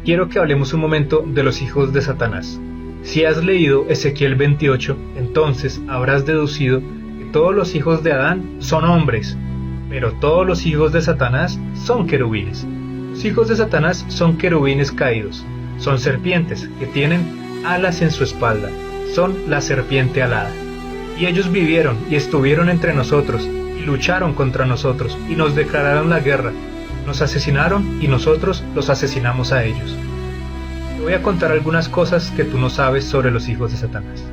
quiero que hablemos un momento de los hijos de Satanás. Si has leído Ezequiel 28, entonces habrás deducido que todos los hijos de Adán son hombres, pero todos los hijos de Satanás son querubines. Los hijos de Satanás son querubines caídos, son serpientes que tienen alas en su espalda, son la serpiente alada. Y ellos vivieron y estuvieron entre nosotros, y lucharon contra nosotros, y nos declararon la guerra, nos asesinaron y nosotros los asesinamos a ellos. Te voy a contar algunas cosas que tú no sabes sobre los hijos de Satanás.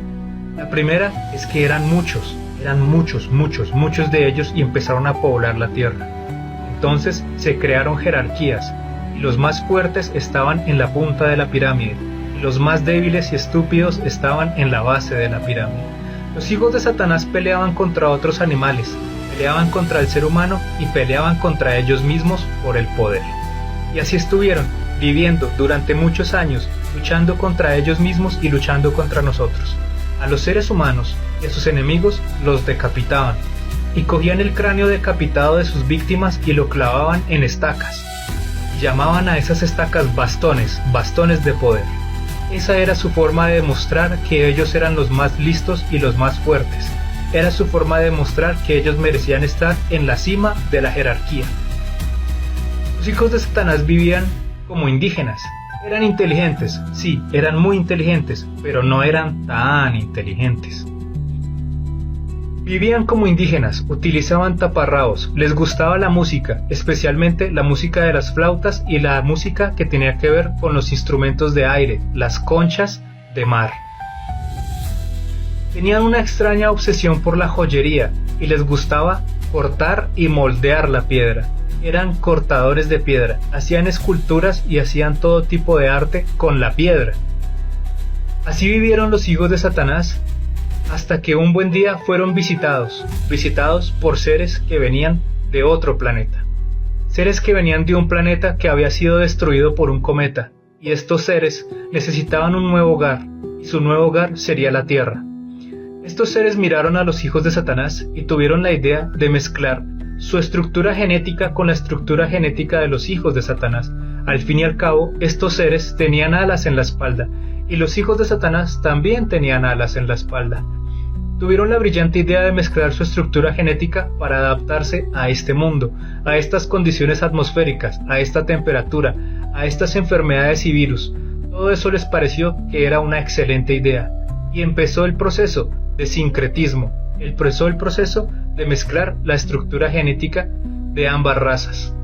La primera es que eran muchos de ellos y empezaron a poblar la tierra. Entonces se crearon jerarquías, y los más fuertes estaban en la punta de la pirámide, y los más débiles y estúpidos estaban en la base de la pirámide. Los hijos de Satanás peleaban contra otros animales, peleaban contra el ser humano y peleaban contra ellos mismos por el poder. Y así estuvieron, viviendo durante muchos años, luchando contra ellos mismos y luchando contra nosotros. A los seres humanos y a sus enemigos los decapitaban, y cogían el cráneo decapitado de sus víctimas y lo clavaban en estacas. Y llamaban a esas estacas bastones de poder. Esa era su forma de demostrar que ellos eran los más listos y los más fuertes. Era su forma de demostrar que ellos merecían estar en la cima de la jerarquía. Los hijos de Satanás vivían como indígenas. Eran inteligentes, sí, eran muy inteligentes, pero no eran tan inteligentes. Vivían como indígenas, utilizaban taparrabos, les gustaba la música, especialmente la música de las flautas y la música que tenía que ver con los instrumentos de aire, las conchas de mar. Tenían una extraña obsesión por la joyería y les gustaba cortar y moldear la piedra. Eran cortadores de piedra, hacían esculturas y hacían todo tipo de arte con la piedra. Así vivieron los hijos de Satanás hasta que un buen día fueron visitados por seres que venían de otro planeta. Seres que venían de un planeta que había sido destruido por un cometa, y estos seres necesitaban un nuevo hogar, y su nuevo hogar sería la Tierra. Estos seres miraron a los hijos de Satanás y tuvieron la idea de mezclar su estructura genética con la estructura genética de los hijos de Satanás. Al fin y al cabo, estos seres tenían alas en la espalda, y los hijos de Satanás también tenían alas en la espalda. Tuvieron la brillante idea de mezclar su estructura genética para adaptarse a este mundo, a estas condiciones atmosféricas, a esta temperatura, a estas enfermedades y virus. Todo eso les pareció que era una excelente idea, y empezó el proceso de sincretismo, empezó el proceso de mezclar la estructura genética de ambas razas.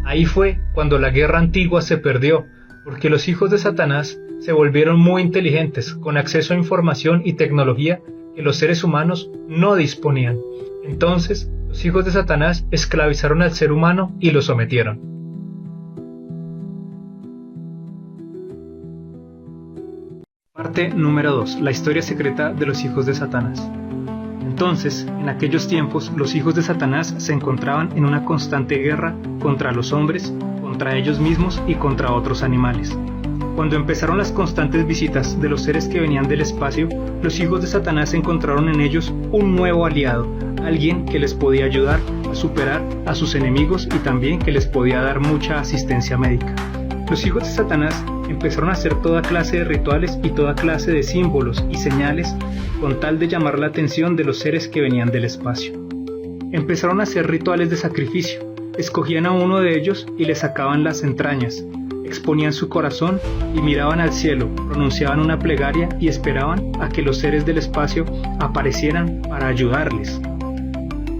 Ahí fue cuando la guerra antigua se perdió, porque los hijos de Satanás se volvieron muy inteligentes, con acceso a información y tecnología que los seres humanos no disponían. Entonces, los hijos de Satanás esclavizaron al ser humano y lo sometieron. Parte número 2. La historia secreta de los hijos de Satanás. Entonces, en aquellos tiempos, los hijos de Satanás se encontraban en una constante guerra contra los hombres, contra ellos mismos y contra otros animales. Cuando empezaron las constantes visitas de los seres que venían del espacio, los hijos de Satanás encontraron en ellos un nuevo aliado, alguien que les podía ayudar a superar a sus enemigos y también que les podía dar mucha asistencia médica. Los hijos de Satanás empezaron a hacer toda clase de rituales y toda clase de símbolos y señales con tal de llamar la atención de los seres que venían del espacio. Empezaron a hacer rituales de sacrificio, escogían a uno de ellos y le sacaban las entrañas, exponían su corazón y miraban al cielo, pronunciaban una plegaria y esperaban a que los seres del espacio aparecieran para ayudarles.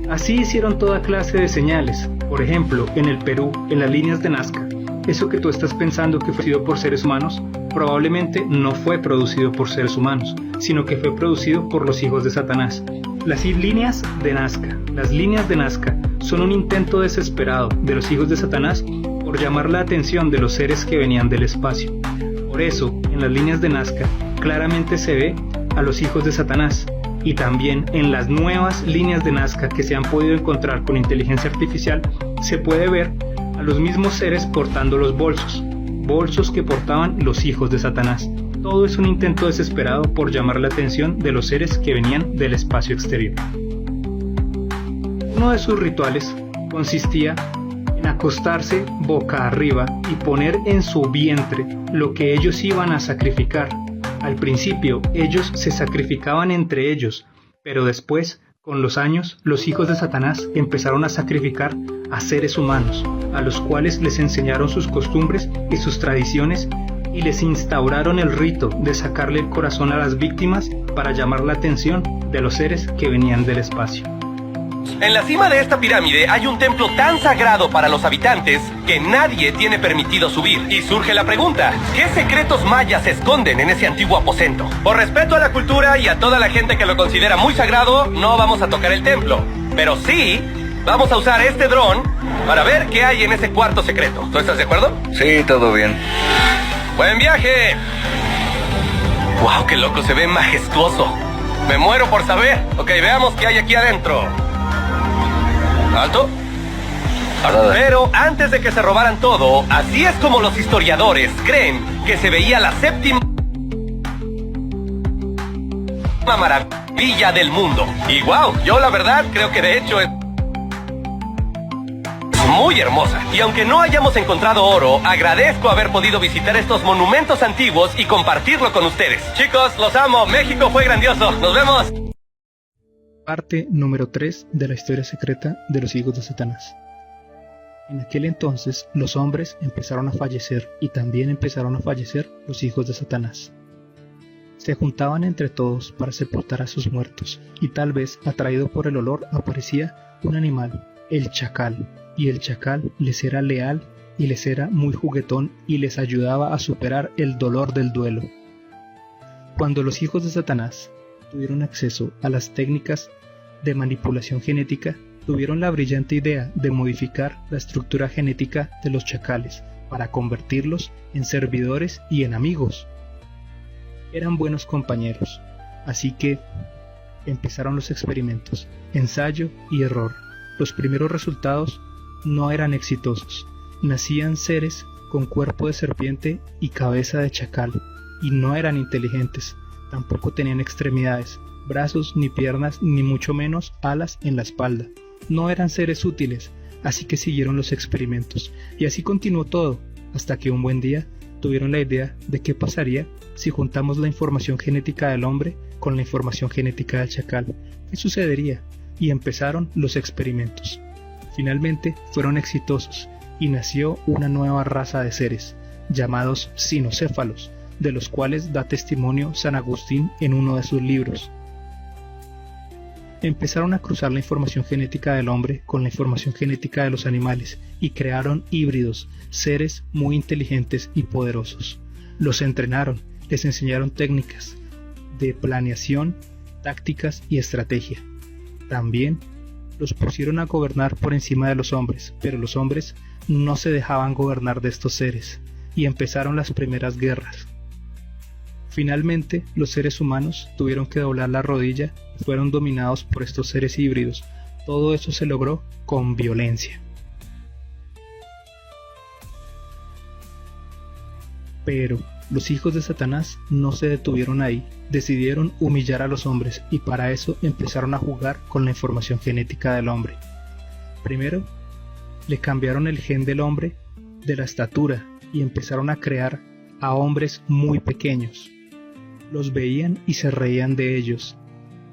Así hicieron toda clase de señales, por ejemplo, en el Perú, en las líneas de Nazca. Eso que tú estás pensando que fue producido por seres humanos, probablemente no fue producido por seres humanos, sino que fue producido por los hijos de Satanás. Las líneas de Nazca son un intento desesperado de los hijos de Satanás por llamar la atención de los seres que venían del espacio. Por eso, en las líneas de Nazca claramente se ve a los hijos de Satanás, y también en las nuevas líneas de Nazca que se han podido encontrar con inteligencia artificial se puede ver a los mismos seres portando los bolsos que portaban los hijos de Satanás. Todo es un intento desesperado por llamar la atención de los seres que venían del espacio exterior. Uno de sus rituales consistía en acostarse boca arriba y poner en su vientre lo que ellos iban a sacrificar. Al principio ellos se sacrificaban entre ellos, pero después, con los años, los hijos de Satanás empezaron a sacrificar a seres humanos, a los cuales les enseñaron sus costumbres y sus tradiciones y les instauraron el rito de sacarle el corazón a las víctimas para llamar la atención de los seres que venían del espacio. En la cima de esta pirámide hay un templo tan sagrado para los habitantes que nadie tiene permitido subir. Y surge la pregunta, ¿qué secretos mayas se esconden en ese antiguo aposento? Por respeto a la cultura y a toda la gente que lo considera muy sagrado, no vamos a tocar el templo. Pero sí, vamos a usar este dron para ver qué hay en ese cuarto secreto. ¿Tú estás de acuerdo? Sí, todo bien. ¡Buen viaje! ¡Wow, qué loco! Se ve majestuoso. Me muero por saber. Ok, veamos qué hay aquí adentro. ¿Alto? Pero antes de que se robaran todo, así es como los historiadores creen que se veía la séptima maravilla del mundo. Y wow, yo la verdad creo que de hecho es muy hermosa. Y aunque no hayamos encontrado oro, agradezco haber podido visitar estos monumentos antiguos y compartirlo con ustedes. Chicos, los amo. México fue grandioso. Nos vemos. Parte número 3 de la historia secreta de los hijos de Satanás. En aquel entonces los hombres empezaron a fallecer y también empezaron a fallecer los hijos de Satanás. Se juntaban entre todos para sepultar a sus muertos y tal vez atraído por el olor aparecía un animal, el chacal, y el chacal les era leal y les era muy juguetón y les ayudaba a superar el dolor del duelo. Cuando los hijos de Satanás tuvieron acceso a las técnicas de manipulación genética, tuvieron la brillante idea de modificar la estructura genética de los chacales para convertirlos en servidores y en amigos. Eran buenos compañeros, así que empezaron los experimentos, ensayo y error. Los primeros resultados no eran exitosos. Nacían seres con cuerpo de serpiente y cabeza de chacal, y no eran inteligentes. Tampoco tenían extremidades, brazos ni piernas, ni mucho menos alas en la espalda. No eran seres útiles, así que siguieron los experimentos. Y así continuó todo, hasta que un buen día tuvieron la idea de qué pasaría si juntamos la información genética del hombre con la información genética del chacal. ¿Qué sucedería? Y empezaron los experimentos. Finalmente fueron exitosos y nació una nueva raza de seres, llamados cinocéfalos, de los cuales da testimonio San Agustín en uno de sus libros. Empezaron a cruzar la información genética del hombre con la información genética de los animales y crearon híbridos, seres muy inteligentes y poderosos. Los entrenaron, les enseñaron técnicas de planeación, tácticas y estrategia. También los pusieron a gobernar por encima de los hombres, pero los hombres no se dejaban gobernar de estos seres y empezaron las primeras guerras. Finalmente, los seres humanos tuvieron que doblar la rodilla y fueron dominados por estos seres híbridos. Todo eso se logró con violencia. Pero los hijos de Satanás no se detuvieron ahí, decidieron humillar a los hombres y para eso empezaron a jugar con la información genética del hombre. Primero, le cambiaron el gen del hombre de la estatura y empezaron a crear a hombres muy pequeños. Los veían y se reían de ellos.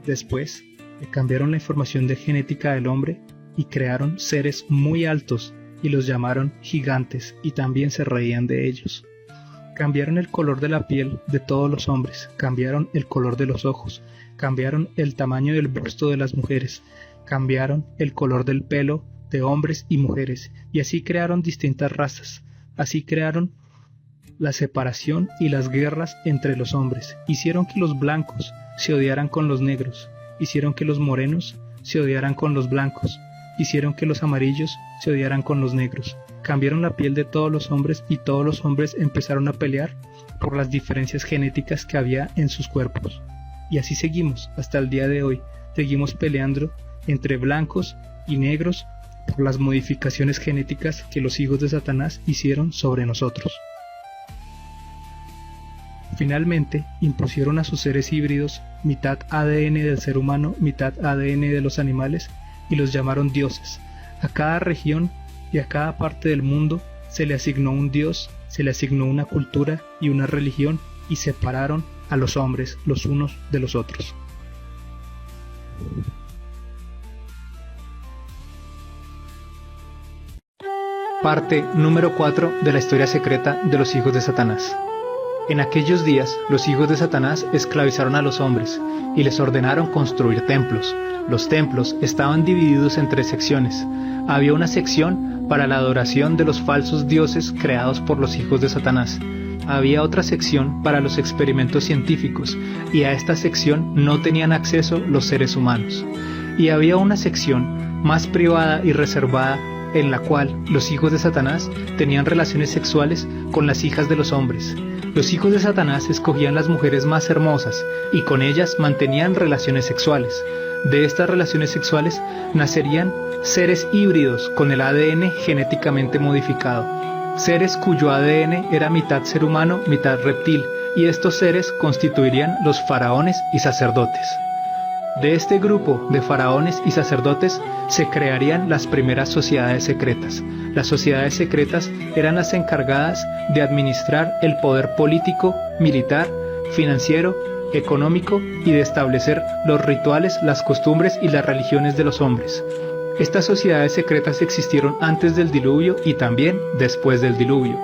Después, le cambiaron la información de genética del hombre y crearon seres muy altos y los llamaron gigantes y también se reían de ellos. Cambiaron el color de la piel de todos los hombres, cambiaron el color de los ojos, cambiaron el tamaño del busto de las mujeres, cambiaron el color del pelo de hombres y mujeres, y así crearon distintas razas. Así crearon la separación y las guerras entre los hombres. Hicieron que los blancos se odiaran con los negros, hicieron que los morenos se odiaran con los blancos, hicieron que los amarillos se odiaran con los negros. Cambiaron la piel de todos los hombres y todos los hombres empezaron a pelear por las diferencias genéticas que había en sus cuerpos. Y así seguimos hasta el día de hoy. Seguimos peleando entre blancos y negros por las modificaciones genéticas que los hijos de Satanás hicieron sobre nosotros. Finalmente, impusieron a sus seres híbridos mitad ADN del ser humano, mitad ADN de los animales y los llamaron dioses. A cada región y a cada parte del mundo se le asignó un dios, se le asignó una cultura y una religión, y separaron a los hombres los unos de los otros. Parte número 4 de la historia secreta de los hijos de Satanás. En aquellos días, los hijos de Satanás esclavizaron a los hombres y les ordenaron construir templos. Los templos estaban divididos en 3 secciones. Había una sección para la adoración de los falsos dioses creados por los hijos de Satanás. Había otra sección para los experimentos científicos, y a esta sección no tenían acceso los seres humanos. Y había una sección más privada y reservada en la cual los hijos de Satanás tenían relaciones sexuales con las hijas de los hombres. Los hijos de Satanás escogían las mujeres más hermosas y con ellas mantenían relaciones sexuales. De estas relaciones sexuales nacerían seres híbridos con el ADN genéticamente modificado, seres cuyo ADN era mitad ser humano, mitad reptil, y estos seres constituirían los faraones y sacerdotes. De este grupo de faraones y sacerdotes se crearían las primeras sociedades secretas. Las sociedades secretas eran las encargadas de administrar el poder político, militar, financiero, económico y de establecer los rituales, las costumbres y las religiones de los hombres. Estas sociedades secretas existieron antes del diluvio y también después del diluvio.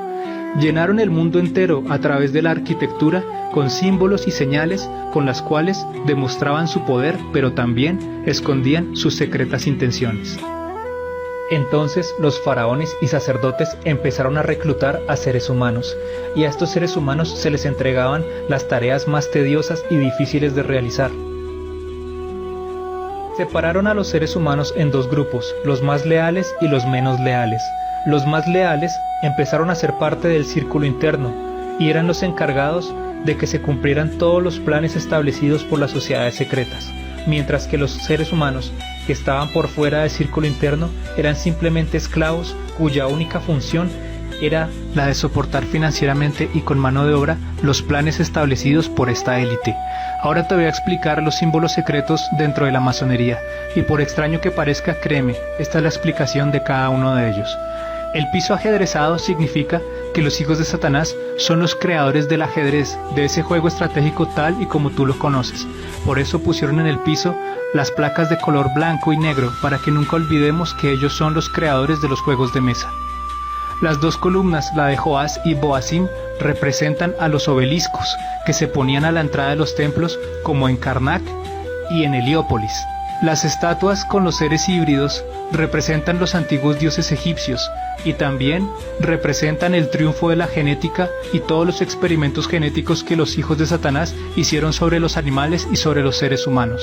Llenaron el mundo entero a través de la arquitectura con símbolos y señales con las cuales demostraban su poder, pero también escondían sus secretas intenciones. Entonces los faraones y sacerdotes empezaron a reclutar a seres humanos, y a estos seres humanos se les entregaban las tareas más tediosas y difíciles de realizar. Separaron a los seres humanos en 2 grupos, los más leales y los menos leales. Los más leales empezaron a ser parte del círculo interno, y eran los encargados de que se cumplieran todos los planes establecidos por las sociedades secretas, mientras que los seres humanos que estaban por fuera del círculo interno eran simplemente esclavos cuya única función era la de soportar financieramente y con mano de obra los planes establecidos por esta élite. Ahora te voy a explicar los símbolos secretos dentro de la masonería, y por extraño que parezca, créeme, esta es la explicación de cada uno de ellos. El piso ajedrezado significa que los hijos de Satanás son los creadores del ajedrez, de ese juego estratégico tal y como tú lo conoces. Por eso pusieron en el piso las placas de color blanco y negro, para que nunca olvidemos que ellos son los creadores de los juegos de mesa. Las 2 columnas, la de Joás y Boazim, representan a los obeliscos que se ponían a la entrada de los templos, como en Karnak y en Heliópolis. Las estatuas con los seres híbridos representan los antiguos dioses egipcios, y también representan el triunfo de la genética y todos los experimentos genéticos que los hijos de Satanás hicieron sobre los animales y sobre los seres humanos.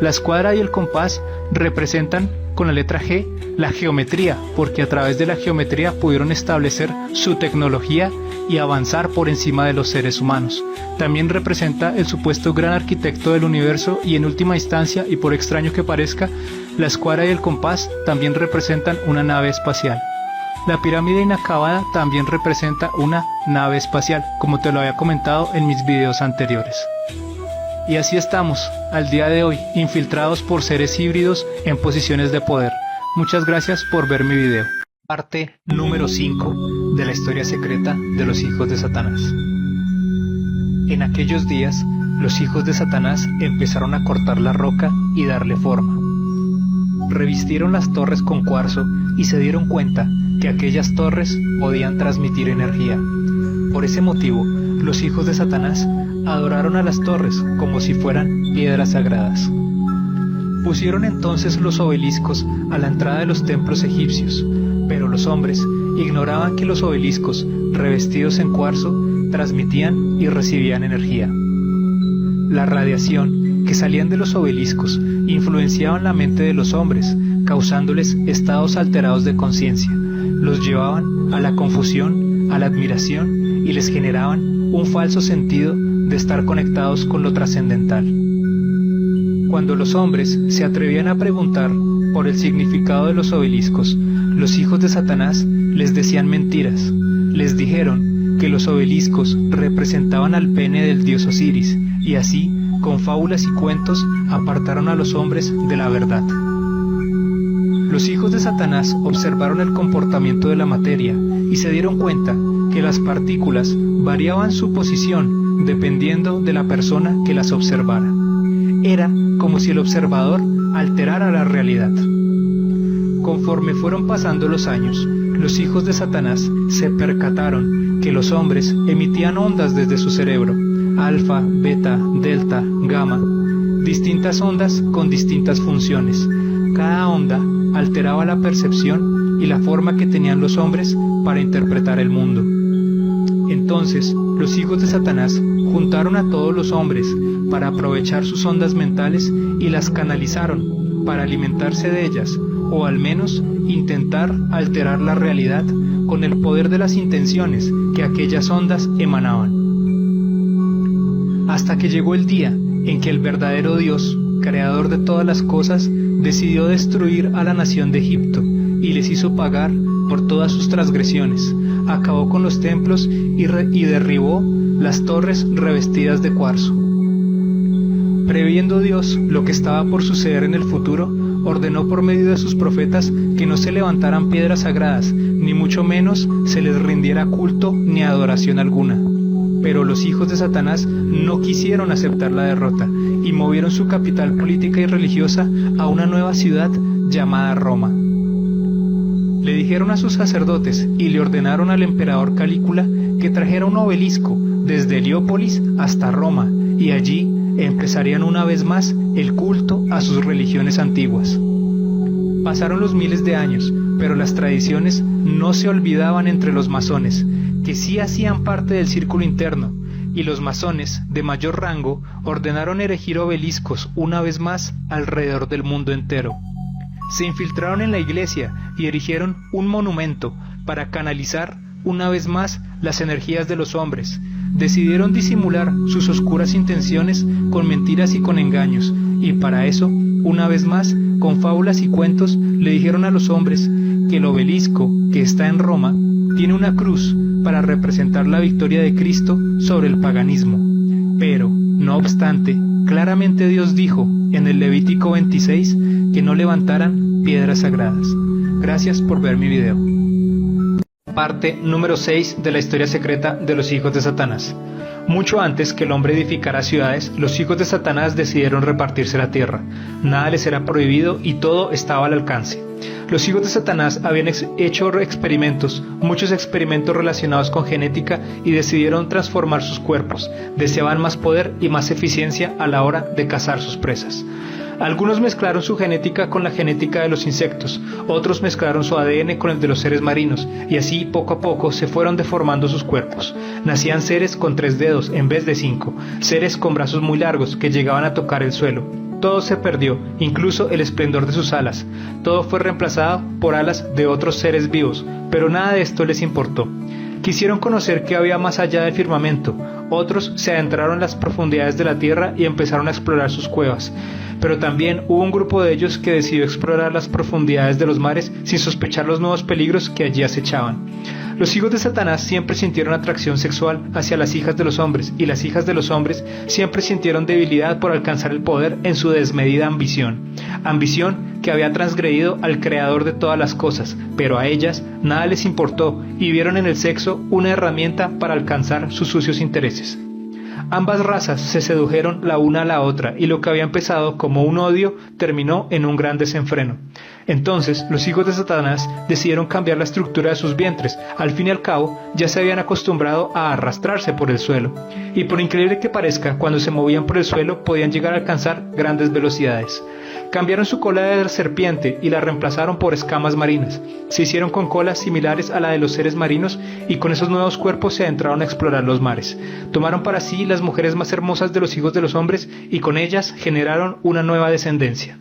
La escuadra y el compás representan con la letra G la geometría, porque a través de la geometría pudieron establecer su tecnología y avanzar por encima de los seres humanos. También representa el supuesto gran arquitecto del universo, y en última instancia, y por extraño que parezca, la escuadra y el compás también representan una nave espacial. La pirámide inacabada también representa una nave espacial, como te lo había comentado en mis videos anteriores. Y así estamos, al día de hoy, infiltrados por seres híbridos en posiciones de poder. Muchas gracias por ver mi video. Parte número 5 de la historia secreta de los hijos de Satanás. En aquellos días, los hijos de Satanás empezaron a cortar la roca y darle forma. Revistieron las torres con cuarzo y se dieron cuenta que aquellas torres podían transmitir energía. Por ese motivo, los hijos de Satanás adoraron a las torres como si fueran piedras sagradas. Pusieron entonces los obeliscos a la entrada de los templos egipcios, pero los hombres ignoraban que los obeliscos, revestidos en cuarzo, transmitían y recibían energía. La radiación que salían de los obeliscos influenciaban la mente de los hombres, causándoles estados alterados de conciencia. Los llevaban a la confusión, a la admiración, y les generaban un falso sentido de estar conectados con lo trascendental. Cuando los hombres se atrevían a preguntar por el significado de los obeliscos, los hijos de Satanás les decían mentiras. Les dijeron que los obeliscos representaban al pene del dios Osiris, y así, con fábulas y cuentos, apartaron a los hombres de la verdad. Los hijos de Satanás observaron el comportamiento de la materia y se dieron cuenta que las partículas variaban su posición dependiendo de la persona que las observara. Era como si el observador alterara la realidad. Conforme fueron pasando los años, los hijos de Satanás se percataron que los hombres emitían ondas desde su cerebro, alfa, beta, delta, gamma, distintas ondas con distintas funciones. Cada onda alteraba la percepción y la forma que tenían los hombres para interpretar el mundo. Entonces, los hijos de Satanás juntaron a todos los hombres para aprovechar sus ondas mentales y las canalizaron para alimentarse de ellas, o al menos intentar alterar la realidad con el poder de las intenciones que aquellas ondas emanaban. Hasta que llegó el día en que el verdadero Dios, creador de todas las cosas, decidió destruir a la nación de Egipto y les hizo pagar por todas sus transgresiones. Acabó con los templos y derribó las torres revestidas de cuarzo. Previendo Dios lo que estaba por suceder en el futuro, ordenó por medio de sus profetas que no se levantaran piedras sagradas, ni mucho menos se les rindiera culto ni adoración alguna. Pero los hijos de Satanás no quisieron aceptar la derrota y movieron su capital política y religiosa a una nueva ciudad llamada Roma. Le dijeron a sus sacerdotes y le ordenaron al emperador Calígula que trajera un obelisco desde Heliópolis hasta Roma, y allí empezarían una vez más el culto a sus religiones antiguas. Pasaron los miles de años, pero las tradiciones no se olvidaban entre los masones, que sí hacían parte del círculo interno, y los masones de mayor rango ordenaron erigir obeliscos una vez más alrededor del mundo entero. Se infiltraron en la iglesia y erigieron un monumento para canalizar una vez más las energías de los hombres. Decidieron disimular sus oscuras intenciones con mentiras y con engaños, y para eso, una vez más, con fábulas y cuentos, le dijeron a los hombres que el obelisco que está en Roma tiene una cruz para representar la victoria de Cristo sobre el paganismo. Pero, no obstante, claramente Dios dijo en el Levítico 26 que no levantaran piedras sagradas. Gracias por ver mi video. Parte número 6 de la historia secreta de los hijos de Satanás. Mucho antes que el hombre edificara ciudades, los hijos de Satanás decidieron repartirse la tierra. Nada les era prohibido y todo estaba al alcance. Los hijos de Satanás habían hecho experimentos, muchos experimentos relacionados con genética, y decidieron transformar sus cuerpos. Deseaban más poder y más eficiencia a la hora de cazar sus presas. Algunos mezclaron su genética con la genética de los insectos, otros mezclaron su ADN con el de los seres marinos, y así poco a poco se fueron deformando sus cuerpos. Nacían seres con 3 dedos en vez de 5, seres con brazos muy largos que llegaban a tocar el suelo. Todo se perdió, incluso el esplendor de sus alas. Todo fue reemplazado por alas de otros seres vivos, pero nada de esto les importó. Quisieron conocer qué había más allá del firmamento. Otros se adentraron en las profundidades de la tierra y empezaron a explorar sus cuevas. Pero también hubo un grupo de ellos que decidió explorar las profundidades de los mares sin sospechar los nuevos peligros que allí acechaban. Los hijos de Satanás siempre sintieron atracción sexual hacia las hijas de los hombres, y las hijas de los hombres siempre sintieron debilidad por alcanzar el poder en su desmedida ambición. Ambición que había transgredido al creador de todas las cosas, pero a ellas nada les importó y vieron en el sexo una herramienta para alcanzar sus sucios intereses. Ambas razas se sedujeron la una a la otra, y lo que había empezado como un odio terminó en un gran desenfreno. Entonces los hijos de Satanás decidieron cambiar la estructura de sus vientres. Al fin y al cabo ya se habían acostumbrado a arrastrarse por el suelo, y por increíble que parezca, cuando se movían por el suelo podían llegar a alcanzar grandes velocidades. Cambiaron su cola de serpiente y la reemplazaron por escamas marinas. Se hicieron con colas similares a la de los seres marinos, y con esos nuevos cuerpos se adentraron a explorar los mares. Tomaron para sí las mujeres más hermosas de los hijos de los hombres, y con ellas generaron una nueva descendencia.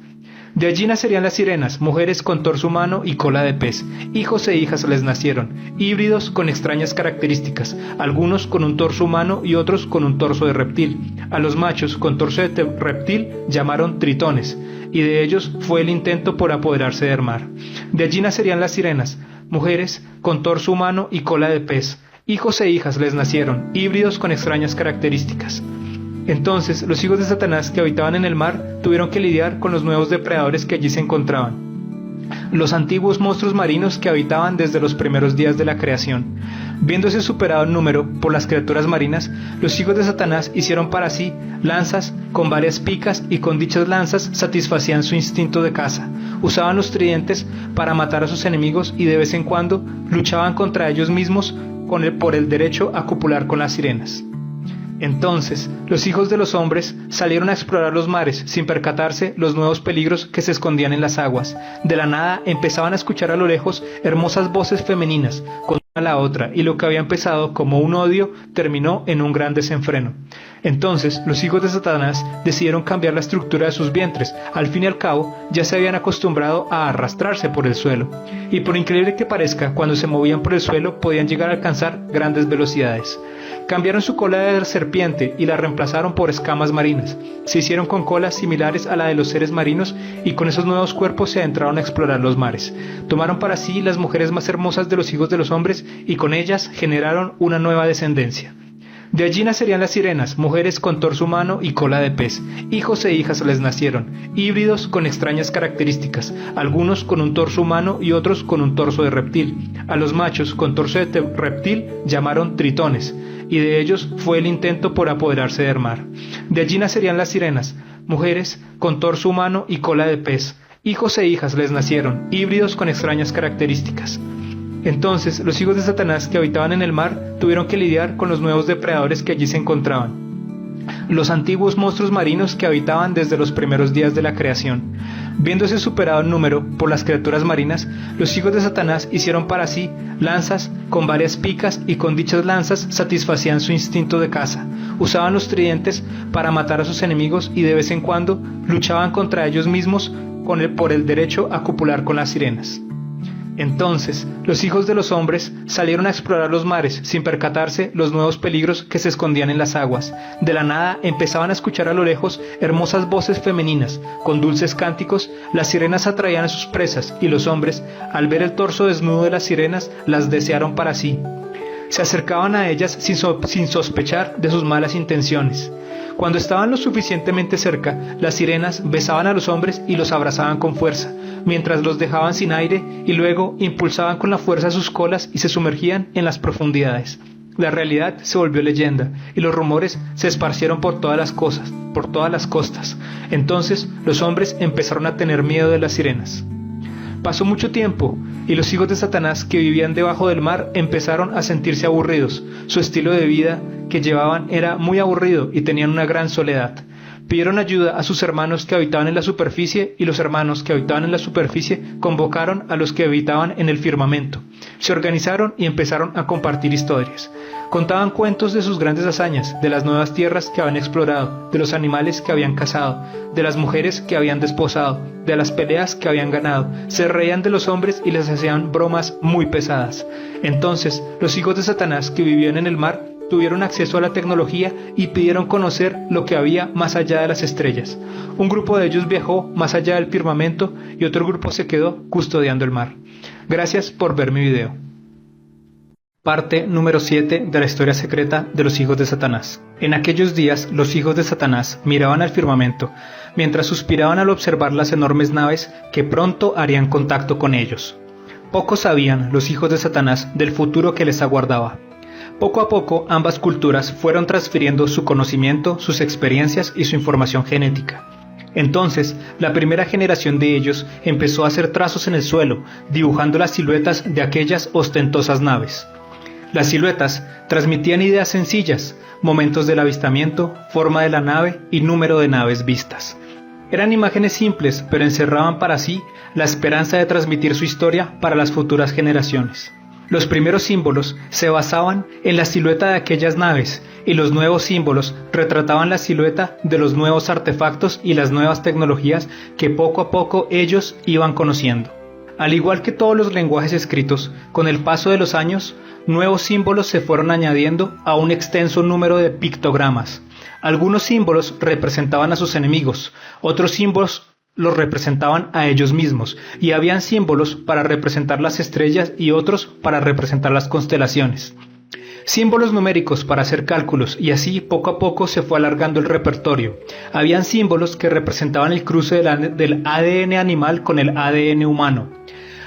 De allí nacerían las sirenas, mujeres con torso humano y cola de pez. Hijos e hijas les nacieron, híbridos con extrañas características, algunos con un torso humano y otros con un torso de reptil. A los machos con torso de reptil llamaron tritones, y de ellos fue el intento por apoderarse del mar. De allí nacerían las sirenas, mujeres con torso humano y cola de pez. Hijos e hijas les nacieron, híbridos con extrañas características. Entonces los hijos de Satanás que habitaban en el mar tuvieron que lidiar con los nuevos depredadores que allí se encontraban. los antiguos monstruos marinos que habitaban desde los primeros días de la creación. Viéndose superado en número por las criaturas marinas, los hijos de Satanás hicieron para sí lanzas con varias picas y con dichas lanzas satisfacían su instinto de caza. Usaban los tridentes para matar a sus enemigos y de vez en cuando luchaban contra ellos mismos por el derecho a copular con las sirenas. Entonces, los hijos de los hombres salieron a explorar los mares sin percatarse los nuevos peligros que se escondían en las aguas. De la nada empezaban a escuchar a lo lejos hermosas voces femeninas, con una a la otra, y lo que había empezado como un odio terminó en un gran desenfreno. Entonces, los hijos de Satanás decidieron cambiar la estructura de sus vientres. Al fin y al cabo, ya se habían acostumbrado a arrastrarse por el suelo. Y por increíble que parezca, cuando se movían por el suelo podían llegar a alcanzar grandes velocidades. Cambiaron su cola de serpiente y la reemplazaron por escamas marinas. Se hicieron con colas similares a la de los seres marinos y con esos nuevos cuerpos se adentraron a explorar los mares. Tomaron para sí las mujeres más hermosas de los hijos de los hombres y con ellas generaron una nueva descendencia. De allí nacerían las sirenas, mujeres con torso humano y cola de pez. Hijos e hijas les nacieron, híbridos con extrañas características, algunos con un torso humano y otros con un torso de reptil. A los machos con torso de reptil llamaron tritones, y de ellos fue el intento por apoderarse del mar. De allí nacerían las sirenas, mujeres con torso humano y cola de pez. Hijos e hijas les nacieron, híbridos con extrañas características. Entonces, los hijos de Satanás que habitaban en el mar tuvieron que lidiar con los nuevos depredadores que allí se encontraban. Los antiguos monstruos marinos que habitaban desde los primeros días de la creación. Viéndose superado en número por las criaturas marinas, los hijos de Satanás hicieron para sí lanzas con varias picas y con dichas lanzas satisfacían su instinto de caza. Usaban los tridentes para matar a sus enemigos y de vez en cuando luchaban contra ellos mismos por el derecho a copular con las sirenas. Entonces, los hijos de los hombres salieron a explorar los mares sin percatarse los nuevos peligros que se escondían en las aguas. De la nada empezaban a escuchar a lo lejos hermosas voces femeninas. Con dulces cánticos, las sirenas atraían a sus presas y los hombres, al ver el torso desnudo de las sirenas, las desearon para sí. Se acercaban a ellas sin sospechar de sus malas intenciones. Cuando estaban lo suficientemente cerca, las sirenas besaban a los hombres y los abrazaban con fuerza, mientras los dejaban sin aire y luego impulsaban con la fuerza sus colas y se sumergían en las profundidades. La realidad se volvió leyenda y los rumores se esparcieron por todas las costas. Entonces los hombres empezaron a tener miedo de las sirenas. Pasó mucho tiempo y los hijos de Satanás que vivían debajo del mar empezaron a sentirse aburridos. Su estilo de vida que llevaban era muy aburrido y tenían una gran soledad. Pidieron ayuda a sus hermanos que habitaban en la superficie y los hermanos que habitaban en la superficie convocaron a los que habitaban en el firmamento. Se organizaron y empezaron a compartir historias. Contaban cuentos de sus grandes hazañas, de las nuevas tierras que habían explorado, de los animales que habían cazado, de las mujeres que habían desposado, de las peleas que habían ganado. Se reían de los hombres y les hacían bromas muy pesadas. Entonces, los hijos de Satanás que vivían en el mar tuvieron acceso a la tecnología y pidieron conocer lo que había más allá de las estrellas. Un grupo de ellos viajó más allá del firmamento y otro grupo se quedó custodiando el mar. Gracias por ver mi video. Parte número 7 de la historia secreta de los hijos de Satanás. En aquellos días, los hijos de Satanás miraban al firmamento, mientras suspiraban al observar las enormes naves que pronto harían contacto con ellos. Poco sabían los hijos de Satanás del futuro que les aguardaba. Poco a poco, ambas culturas fueron transfiriendo su conocimiento, sus experiencias y su información genética. Entonces, la primera generación de ellos empezó a hacer trazos en el suelo, dibujando las siluetas de aquellas ostentosas naves. Las siluetas transmitían ideas sencillas, momentos del avistamiento, forma de la nave y número de naves vistas. Eran imágenes simples, pero encerraban para sí la esperanza de transmitir su historia para las futuras generaciones. Los primeros símbolos se basaban en la silueta de aquellas naves y los nuevos símbolos retrataban la silueta de los nuevos artefactos y las nuevas tecnologías que poco a poco ellos iban conociendo. Al igual que todos los lenguajes escritos, con el paso de los años, nuevos símbolos se fueron añadiendo a un extenso número de pictogramas. Algunos símbolos representaban a sus enemigos, otros símbolos los representaban a ellos mismos, y habían símbolos para representar las estrellas y otros para representar las constelaciones. símbolos numéricos para hacer cálculos, y así poco a poco se fue alargando el repertorio. Habían símbolos que representaban el cruce del ADN animal con el ADN humano.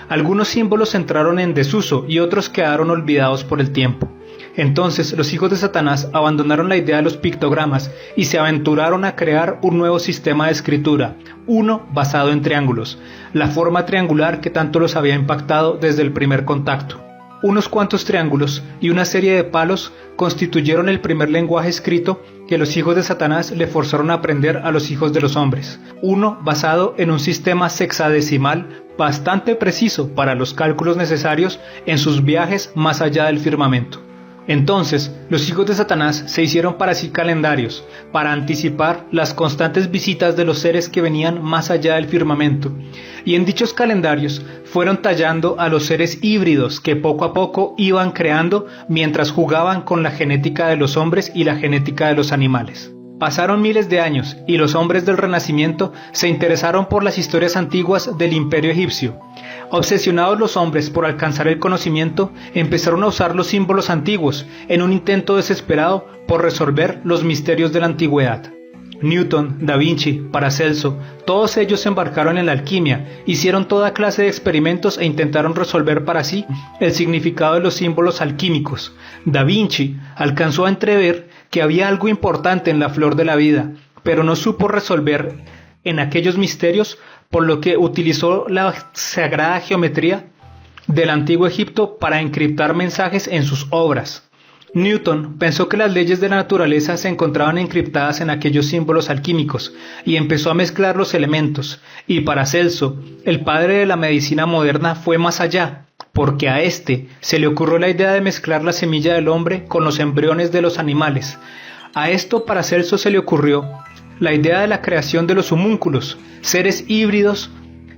Algunos símbolos entraron en desuso y otros quedaron olvidados por el tiempo. Entonces los hijos de Satanás abandonaron la idea de los pictogramas y se aventuraron a crear un nuevo sistema de escritura, uno basado en triángulos, la forma triangular que tanto los había impactado desde el primer contacto. Unos cuantos triángulos y una serie de palos constituyeron el primer lenguaje escrito que los hijos de Satanás le forzaron a aprender a los hijos de los hombres, uno basado en un sistema sexagesimal bastante preciso para los cálculos necesarios en sus viajes más allá del firmamento. Entonces, los hijos de Satanás se hicieron para sí calendarios, para anticipar las constantes visitas de los seres que venían más allá del firmamento, y en dichos calendarios fueron tallando a los seres híbridos que poco a poco iban creando mientras jugaban con la genética de los hombres y la genética de los animales. Pasaron miles de años y los hombres del Renacimiento se interesaron por las historias antiguas del Imperio egipcio. Obsesionados los hombres por alcanzar el conocimiento, empezaron a usar los símbolos antiguos en un intento desesperado por resolver los misterios de la antigüedad. Newton, Da Vinci, Paracelso, todos ellos se embarcaron en la alquimia, hicieron toda clase de experimentos e intentaron resolver para sí el significado de los símbolos alquímicos. Da Vinci alcanzó a entrever que había algo importante en la flor de la vida, pero no supo resolver en aquellos misterios, por lo que utilizó la sagrada geometría del antiguo Egipto para encriptar mensajes en sus obras. Newton pensó que las leyes de la naturaleza se encontraban encriptadas en aquellos símbolos alquímicos y empezó a mezclar los elementos, y Paracelso, el padre de la medicina moderna, fue más allá, porque a este se le ocurrió la idea de mezclar la semilla del hombre con los embriones de los animales. A esto Paracelso se le ocurrió la idea de la creación de los homúnculos, seres híbridos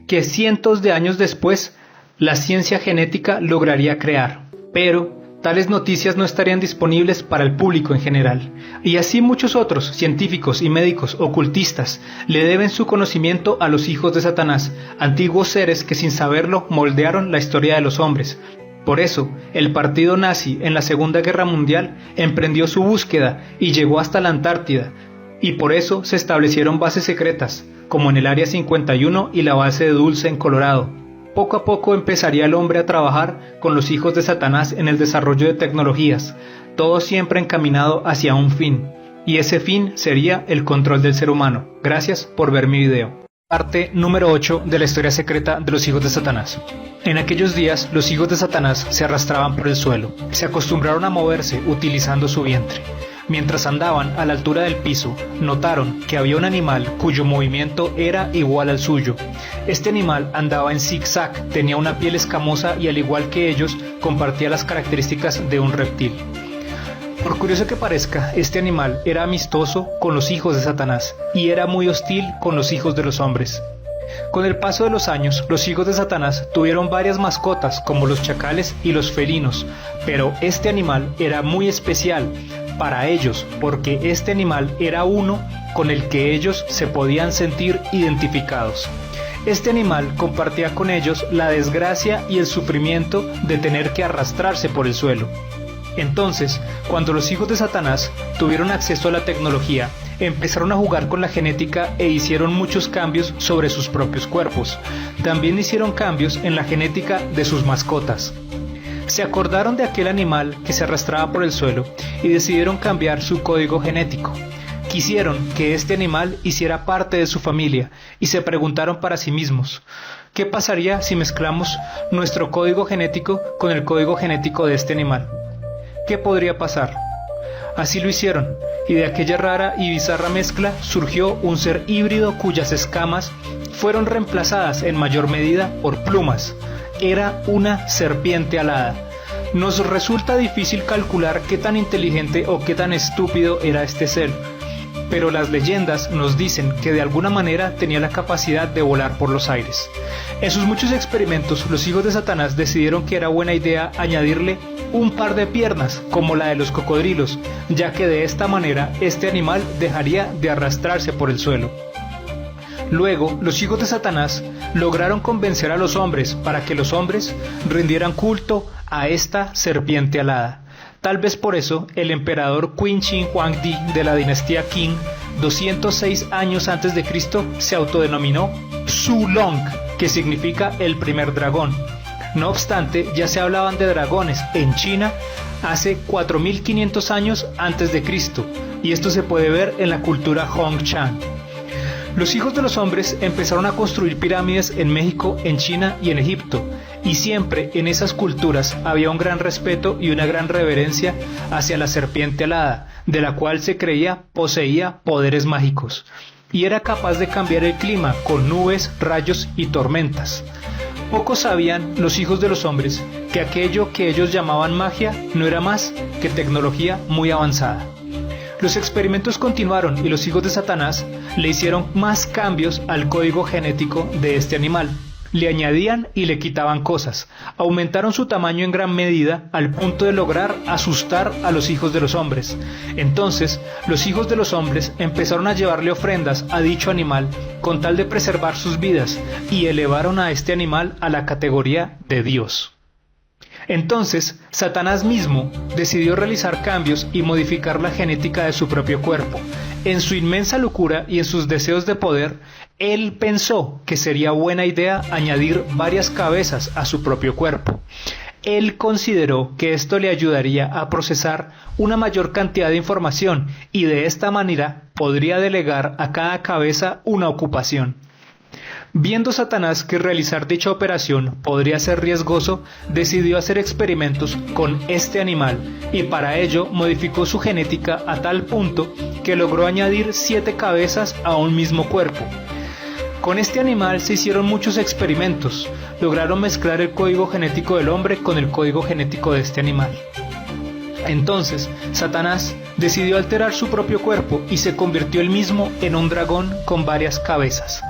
que cientos de años después la ciencia genética lograría crear. Pero tales noticias no estarían disponibles para el público en general, y así muchos otros científicos y médicos ocultistas le deben su conocimiento a los hijos de Satanás, antiguos seres que sin saberlo moldearon la historia de los hombres. Por eso, el partido nazi en la Segunda Guerra Mundial emprendió su búsqueda y llegó hasta la Antártida, y por eso se establecieron bases secretas, como en el Área 51 y la base de Dulce en Colorado. Poco a poco empezaría el hombre a trabajar con los hijos de Satanás en el desarrollo de tecnologías, todo siempre encaminado hacia un fin, y ese fin sería el control del ser humano. Gracias por ver mi video. Parte número 8 de la historia secreta de los hijos de Satanás. En aquellos días, los hijos de Satanás se arrastraban por el suelo, se acostumbraron a moverse utilizando su vientre. Mientras andaban a la altura del piso, notaron que había un animal cuyo movimiento era igual al suyo. Este animal andaba en zigzag, tenía una piel escamosa y al igual que ellos, compartía las características de un reptil. Por curioso que parezca, este animal era amistoso con los hijos de Satanás y era muy hostil con los hijos de los hombres. Con el paso de los años, los hijos de Satanás tuvieron varias mascotas como los chacales y los felinos, pero este animal era muy especial para ellos porque este animal era uno con el que ellos se podían sentir identificados. Este animal compartía con ellos la desgracia y el sufrimiento de tener que arrastrarse por el suelo. Entonces, cuando los hijos de Satanás tuvieron acceso a la tecnología, empezaron a jugar con la genética e hicieron muchos cambios sobre sus propios cuerpos. También hicieron cambios en la genética de sus mascotas. Se acordaron de aquel animal que se arrastraba por el suelo y decidieron cambiar su código genético. Quisieron que este animal hiciera parte de su familia y se preguntaron para sí mismos, ¿qué pasaría si mezclamos nuestro código genético con el código genético de este animal? ¿Qué podría pasar? Así lo hicieron, y de aquella rara y bizarra mezcla surgió un ser híbrido cuyas escamas fueron reemplazadas en mayor medida por plumas. Era una serpiente alada. Nos resulta difícil calcular qué tan inteligente o qué tan estúpido era este ser, pero las leyendas nos dicen que de alguna manera tenía la capacidad de volar por los aires. En sus muchos experimentos, los hijos de Satanás decidieron que era buena idea añadirle un par de piernas, como la de los cocodrilos, ya que de esta manera este animal dejaría de arrastrarse por el suelo. Luego, los hijos de Satanás lograron convencer a los hombres para que los hombres rindieran culto a esta serpiente alada. Tal vez por eso el emperador Qin Shi Huangdi de la dinastía Qing, 206 años antes de Cristo, se autodenominó Zhulong, que significa el primer dragón. No obstante, ya se hablaban de dragones en China hace 4500 años antes de Cristo, y esto se puede ver en la cultura Hongshan. Los hijos de los hombres empezaron a construir pirámides en México, en China y en Egipto, y siempre en esas culturas había un gran respeto y una gran reverencia hacia la serpiente alada, de la cual se creía poseía poderes mágicos, y era capaz de cambiar el clima con nubes, rayos y tormentas. Pocos sabían los hijos de los hombres que aquello que ellos llamaban magia no era más que tecnología muy avanzada. Los experimentos continuaron y los hijos de Satanás le hicieron más cambios al código genético de este animal. Le añadían y le quitaban cosas, aumentaron su tamaño en gran medida al punto de lograr asustar a los hijos de los hombres. Entonces, los hijos de los hombres empezaron a llevarle ofrendas a dicho animal con tal de preservar sus vidas y elevaron a este animal a la categoría de Dios. Entonces, Satanás mismo decidió realizar cambios y modificar la genética de su propio cuerpo. En su inmensa locura y en sus deseos de poder, él pensó que sería buena idea añadir varias cabezas a su propio cuerpo. Él consideró que esto le ayudaría a procesar una mayor cantidad de información y de esta manera podría delegar a cada cabeza una ocupación. Viendo Satanás que realizar dicha operación podría ser riesgoso, decidió hacer experimentos con este animal y para ello modificó su genética a tal punto que logró añadir 7 cabezas a un mismo cuerpo. Con este animal se hicieron muchos experimentos, lograron mezclar el código genético del hombre con el código genético de este animal. Entonces, Satanás decidió alterar su propio cuerpo y se convirtió él mismo en un dragón con varias cabezas.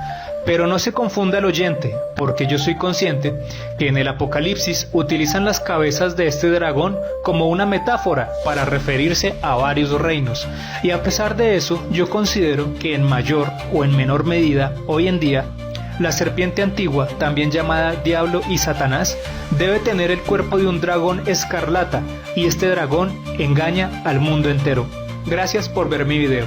Pero no se confunda el oyente, porque yo soy consciente que en el Apocalipsis utilizan las cabezas de este dragón como una metáfora para referirse a varios reinos. Y a pesar de eso, yo considero que en mayor o en menor medida, hoy en día, la serpiente antigua, también llamada Diablo y Satanás, debe tener el cuerpo de un dragón escarlata, y este dragón engaña al mundo entero. Gracias por ver mi video.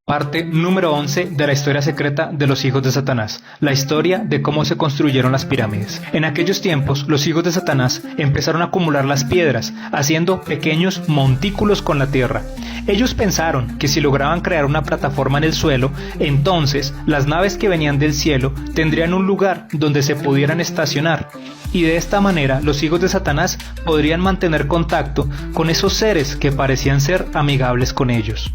Parte número 11 de la historia secreta de los hijos de Satanás, la historia de cómo se construyeron las pirámides. En aquellos tiempos, los hijos de Satanás empezaron a acumular las piedras, haciendo pequeños montículos con la tierra. Ellos pensaron que si lograban crear una plataforma en el suelo, entonces las naves que venían del cielo tendrían un lugar donde se pudieran estacionar. Y de esta manera los hijos de Satanás podrían mantener contacto con esos seres que parecían ser amigables con ellos.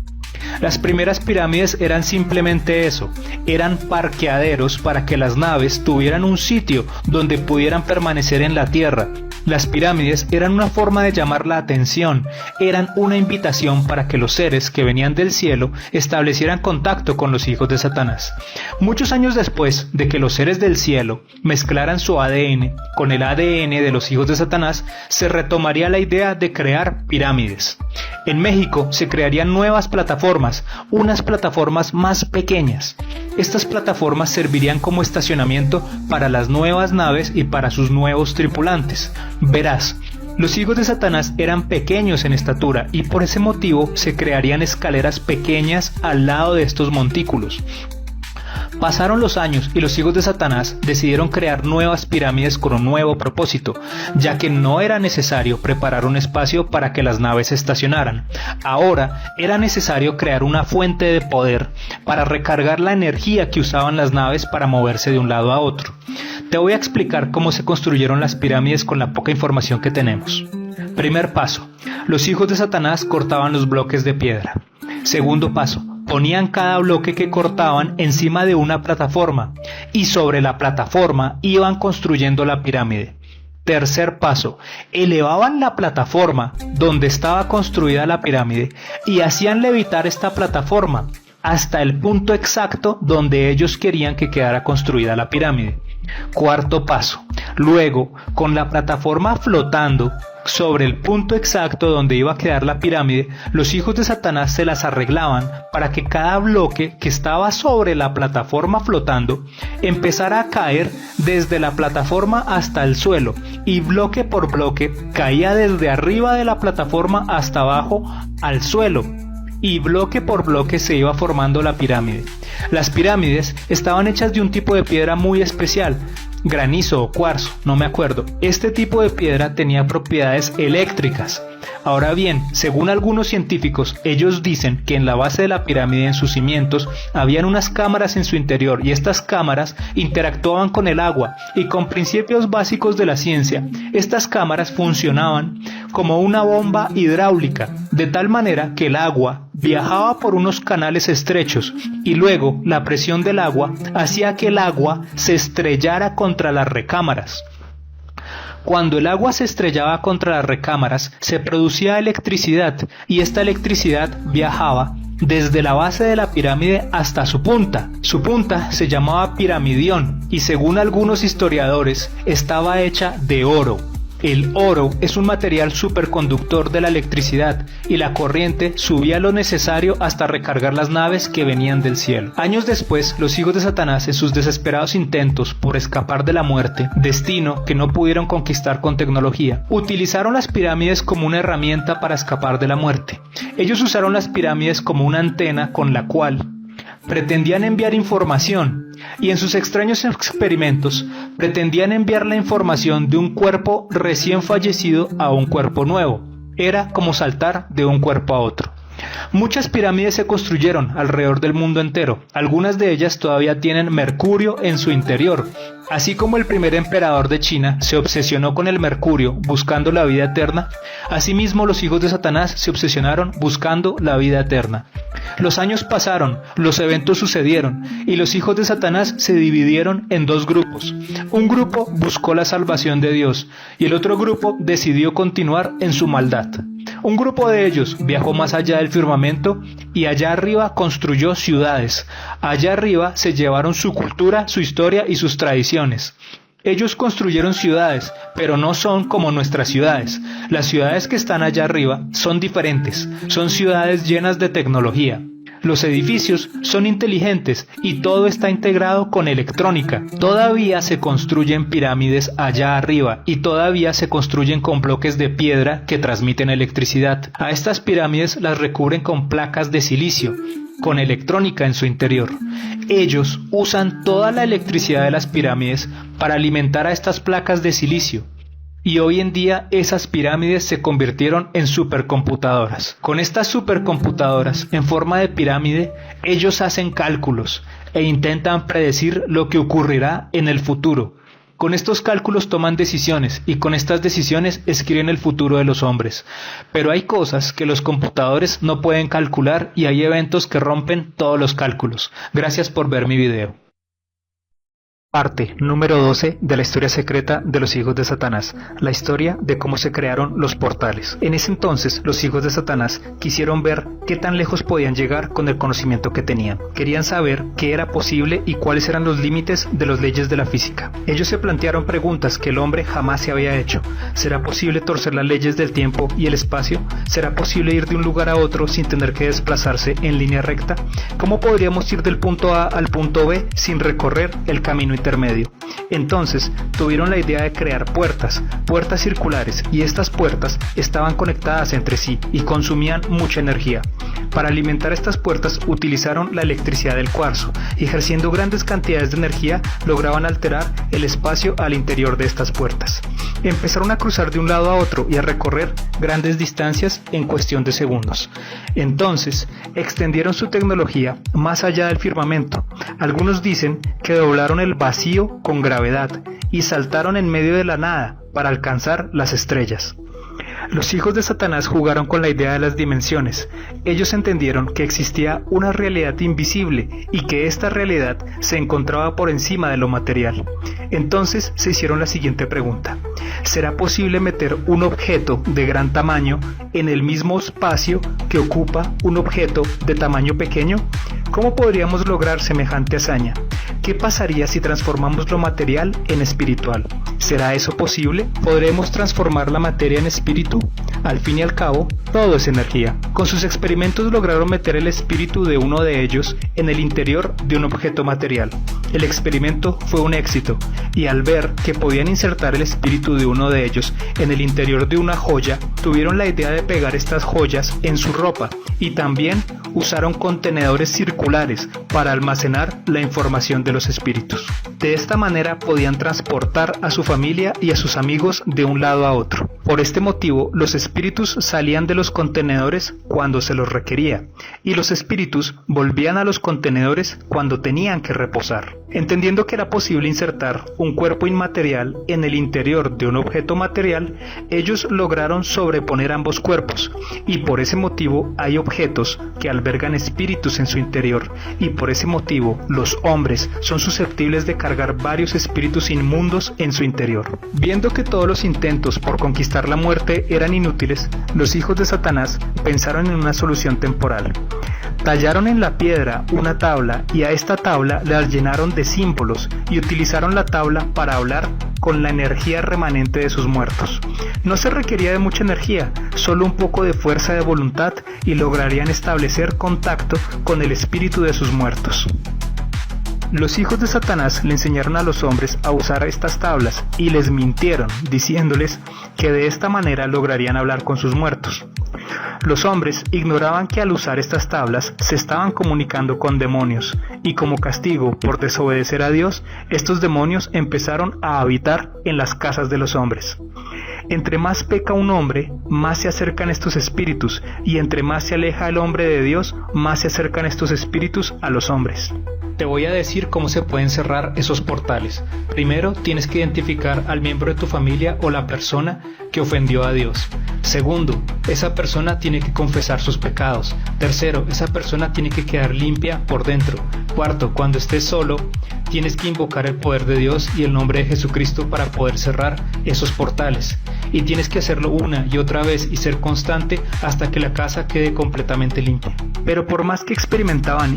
Las primeras pirámides eran simplemente eso, eran parqueaderos para que las naves tuvieran un sitio donde pudieran permanecer en la tierra. Las pirámides eran una forma de llamar la atención, eran una invitación para que los seres que venían del cielo establecieran contacto con los hijos de Satanás. Muchos años después de que los seres del cielo mezclaran su ADN con el ADN de los hijos de Satanás, se retomaría la idea de crear pirámides. En México se crearían nuevas plataformas, unas plataformas más pequeñas. Estas plataformas servirían como estacionamiento para las nuevas naves y para sus nuevos tripulantes. Verás, los hijos de Satanás eran pequeños en estatura y por ese motivo se crearían escaleras pequeñas al lado de estos montículos. Pasaron los años y los hijos de Satanás decidieron crear nuevas pirámides con un nuevo propósito, ya que no era necesario preparar un espacio para que las naves se estacionaran. Ahora era necesario crear una fuente de poder para recargar la energía que usaban las naves para moverse de un lado a otro. Te voy a explicar cómo se construyeron las pirámides con la poca información que tenemos. Primer paso, los hijos de Satanás cortaban los bloques de piedra. Segundo paso, ponían cada bloque que cortaban encima de una plataforma y sobre la plataforma iban construyendo la pirámide. Tercer paso, elevaban la plataforma donde estaba construida la pirámide y hacían levitar esta plataforma hasta el punto exacto donde ellos querían que quedara construida la pirámide. Cuarto paso, Luego, con la plataforma flotando sobre el punto exacto donde iba a quedar la pirámide, los hijos de Satanás se las arreglaban para que cada bloque que estaba sobre la plataforma flotando empezara a caer desde la plataforma hasta el suelo, y bloque por bloque caía desde arriba de la plataforma hasta abajo al suelo, y bloque por bloque se iba formando la pirámide. Las pirámides estaban hechas de un tipo de piedra muy especial, granizo o cuarzo, no me acuerdo. Este tipo de piedra tenía propiedades eléctricas. Ahora bien, según algunos científicos, ellos dicen que en la base de la pirámide, en sus cimientos, habían unas cámaras en su interior, y estas cámaras interactuaban con el agua, y con principios básicos de la ciencia, estas cámaras funcionaban como una bomba hidráulica, de tal manera que el agua viajaba por unos canales estrechos, y luego la presión del agua hacía que el agua se estrellara contra las recámaras. Cuando el agua se estrellaba contra las recámaras, se producía electricidad, y esta electricidad viajaba desde la base de la pirámide hasta su punta. Su punta se llamaba piramidión, y según algunos historiadores, estaba hecha de oro. El oro es un material superconductor de la electricidad, y la corriente subía lo necesario hasta recargar las naves que venían del cielo. Años después, los hijos de Satanás, en sus desesperados intentos por escapar de la muerte, destino que no pudieron conquistar con tecnología, utilizaron las pirámides como una herramienta para escapar de la muerte. Ellos usaron las pirámides como una antena con la cual pretendían enviar información, y en sus extraños experimentos pretendían enviar la información de un cuerpo recién fallecido a un cuerpo nuevo. Era como saltar de un cuerpo a otro. Muchas pirámides se construyeron alrededor del mundo entero. Algunas de ellas todavía tienen mercurio en su interior. Así como el primer emperador de China se obsesionó con el mercurio buscando la vida eterna, asimismo los hijos de Satanás se obsesionaron buscando la vida eterna. Los años pasaron, los eventos sucedieron, y los hijos de Satanás se dividieron en dos grupos. Un grupo buscó la salvación de Dios, y el otro grupo decidió continuar en su maldad. Un grupo de ellos viajó más allá del firmamento y allá arriba construyó ciudades. Allá arriba se llevaron su cultura, su historia y sus tradiciones. Ellos construyeron ciudades, pero no son como nuestras ciudades. Las ciudades que están allá arriba son diferentes, son ciudades llenas de tecnología. Los edificios son inteligentes y todo está integrado con electrónica. Todavía se construyen pirámides allá arriba y todavía se construyen con bloques de piedra que transmiten electricidad. A estas pirámides las recubren con placas de silicio, con electrónica en su interior. Ellos usan toda la electricidad de las pirámides para alimentar a estas placas de silicio. Y hoy en día esas pirámides se convirtieron en supercomputadoras. Con estas supercomputadoras en forma de pirámide, ellos hacen cálculos e intentan predecir lo que ocurrirá en el futuro. Con estos cálculos toman decisiones y con estas decisiones escriben el futuro de los hombres. Pero hay cosas que los computadores no pueden calcular y hay eventos que rompen todos los cálculos. Gracias por ver mi video. Parte número 12 de la historia secreta de los hijos de Satanás, la historia de cómo se crearon los portales. En ese entonces, los hijos de Satanás quisieron ver qué tan lejos podían llegar con el conocimiento que tenían. Querían saber qué era posible y cuáles eran los límites de las leyes de la física. Ellos se plantearon preguntas que el hombre jamás se había hecho. ¿Será posible torcer las leyes del tiempo y el espacio? ¿Será posible ir de un lugar a otro sin tener que desplazarse en línea recta? ¿Cómo podríamos ir del punto A al punto B sin recorrer el camino intermedio? Entonces tuvieron la idea de crear puertas circulares, y estas puertas estaban conectadas entre sí y consumían mucha energía. Para alimentar estas puertas utilizaron la electricidad del cuarzo, y ejerciendo grandes cantidades de energía lograban alterar el espacio al interior de estas puertas. Empezaron a cruzar de un lado a otro y a recorrer grandes distancias en cuestión de segundos. Entonces extendieron su tecnología más allá del firmamento. Algunos dicen que doblaron el vacío con gravedad y saltaron en medio de la nada para alcanzar las estrellas. Los hijos de Satanás jugaron con la idea de las dimensiones. Ellos entendieron que existía una realidad invisible y que esta realidad se encontraba por encima de lo material. Entonces se hicieron la siguiente pregunta: ¿será posible meter un objeto de gran tamaño en el mismo espacio que ocupa un objeto de tamaño pequeño? ¿Cómo podríamos lograr semejante hazaña? ¿Qué pasaría si transformamos lo material en espiritual? ¿Será eso posible? ¿Podremos transformar la materia en espíritu? Al fin y al cabo, todo es energía. Con sus experimentos lograron meter el espíritu de uno de ellos en el interior de un objeto material. El experimento fue un éxito, y al ver que podían insertar el espíritu de uno de ellos en el interior de una joya, tuvieron la idea de pegar estas joyas en su ropa, y también usaron contenedores circulares para almacenar la información de los espíritus. De esta manera podían transportar a su familia y a sus amigos de un lado a otro. Por este motivo, los espíritus salían de los contenedores cuando se los requería, y los espíritus volvían a los contenedores cuando tenían que reposar. Entendiendo que era posible insertar un cuerpo inmaterial en el interior de un objeto material, ellos lograron sobreponer ambos cuerpos, y por ese motivo hay objetos que albergan espíritus en su interior, y por ese motivo los hombres son susceptibles de cargar varios espíritus inmundos en su interior. Viendo que todos los intentos por conquistar la muerte eran inútiles, los hijos de Satanás pensaron en una solución temporal. Tallaron en la piedra una tabla y a esta tabla la llenaron de símbolos y utilizaron la tabla para hablar con la energía remanente de sus muertos. No se requería de mucha energía, solo un poco de fuerza de voluntad y lograrían establecer contacto con el espíritu de sus muertos. Los hijos de Satanás le enseñaron a los hombres a usar estas tablas y les mintieron, diciéndoles que de esta manera lograrían hablar con sus muertos. Los hombres ignoraban que al usar estas tablas se estaban comunicando con demonios, y como castigo por desobedecer a Dios, estos demonios empezaron a habitar en las casas de los hombres. Entre más peca un hombre, más se acercan estos espíritus, y entre más se aleja el hombre de Dios, más se acercan estos espíritus a los hombres. Te voy a decir cómo se pueden cerrar esos portales. Primero, tienes que identificar al miembro de tu familia o la persona que ofendió a Dios. Segundo, esa persona tiene que confesar sus pecados. Tercero, esa persona tiene que quedar limpia por dentro. Cuarto, cuando estés solo, tienes que invocar el poder de Dios y el nombre de Jesucristo para poder cerrar esos portales. Y tienes que hacerlo una y otra vez y ser constante hasta que la casa quede completamente limpia. Pero por más que experimentaban,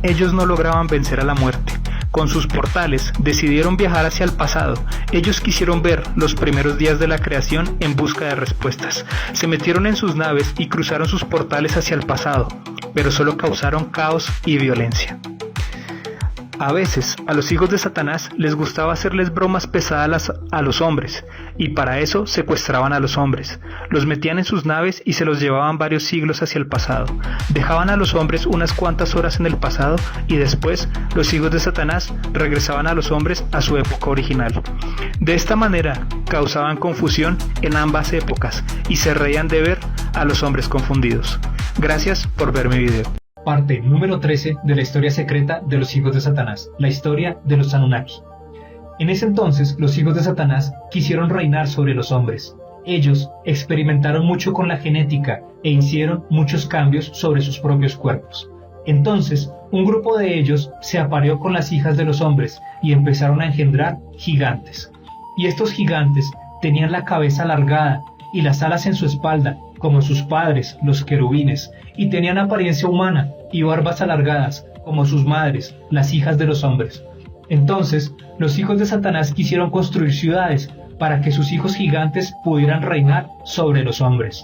ellos no lograban vencer a la muerte. Con sus portales decidieron viajar hacia el pasado. Ellos quisieron ver los primeros días de la creación en busca de respuestas. Se metieron en sus naves y cruzaron sus portales hacia el pasado, pero solo causaron caos y violencia. A veces, a los hijos de Satanás les gustaba hacerles bromas pesadas a los hombres, y para eso secuestraban a los hombres, los metían en sus naves y se los llevaban varios siglos hacia el pasado. Dejaban a los hombres unas cuantas horas en el pasado y después los hijos de Satanás regresaban a los hombres a su época original. De esta manera causaban confusión en ambas épocas y se reían de ver a los hombres confundidos. Gracias por ver mi video. Parte número 13 de la historia secreta de los hijos de Satanás, la historia de los Anunnaki. En ese entonces, los hijos de Satanás quisieron reinar sobre los hombres. Ellos experimentaron mucho con la genética e hicieron muchos cambios sobre sus propios cuerpos. Entonces, un grupo de ellos se apareó con las hijas de los hombres y empezaron a engendrar gigantes. Y estos gigantes tenían la cabeza alargada y las alas en su espalda, como sus padres, los querubines, y tenían apariencia humana y barbas alargadas, como sus madres, las hijas de los hombres. Entonces, los hijos de Satanás quisieron construir ciudades para que sus hijos gigantes pudieran reinar sobre los hombres.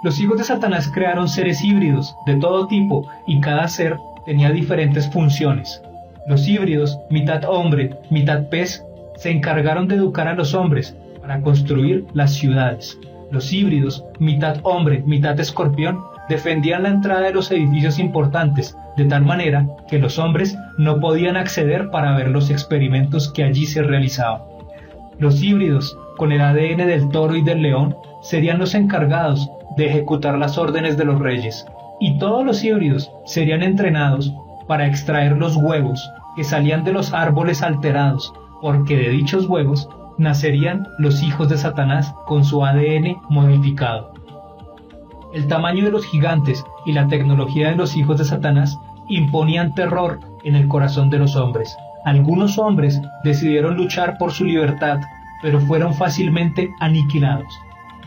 Los hijos de Satanás crearon seres híbridos de todo tipo y cada ser tenía diferentes funciones. Los híbridos, mitad hombre, mitad pez, se encargaron de educar a los hombres para construir las ciudades. Los híbridos, mitad hombre, mitad escorpión, defendían la entrada de los edificios importantes, de tal manera que los hombres no podían acceder para ver los experimentos que allí se realizaban. Los híbridos, con el ADN del toro y del león, serían los encargados de ejecutar las órdenes de los reyes, y todos los híbridos serían entrenados para extraer los huevos que salían de los árboles alterados, porque de dichos huevos nacerían los hijos de Satanás con su ADN modificado. El tamaño de los gigantes y la tecnología de los hijos de Satanás imponían terror en el corazón de los hombres. Algunos hombres decidieron luchar por su libertad, pero fueron fácilmente aniquilados.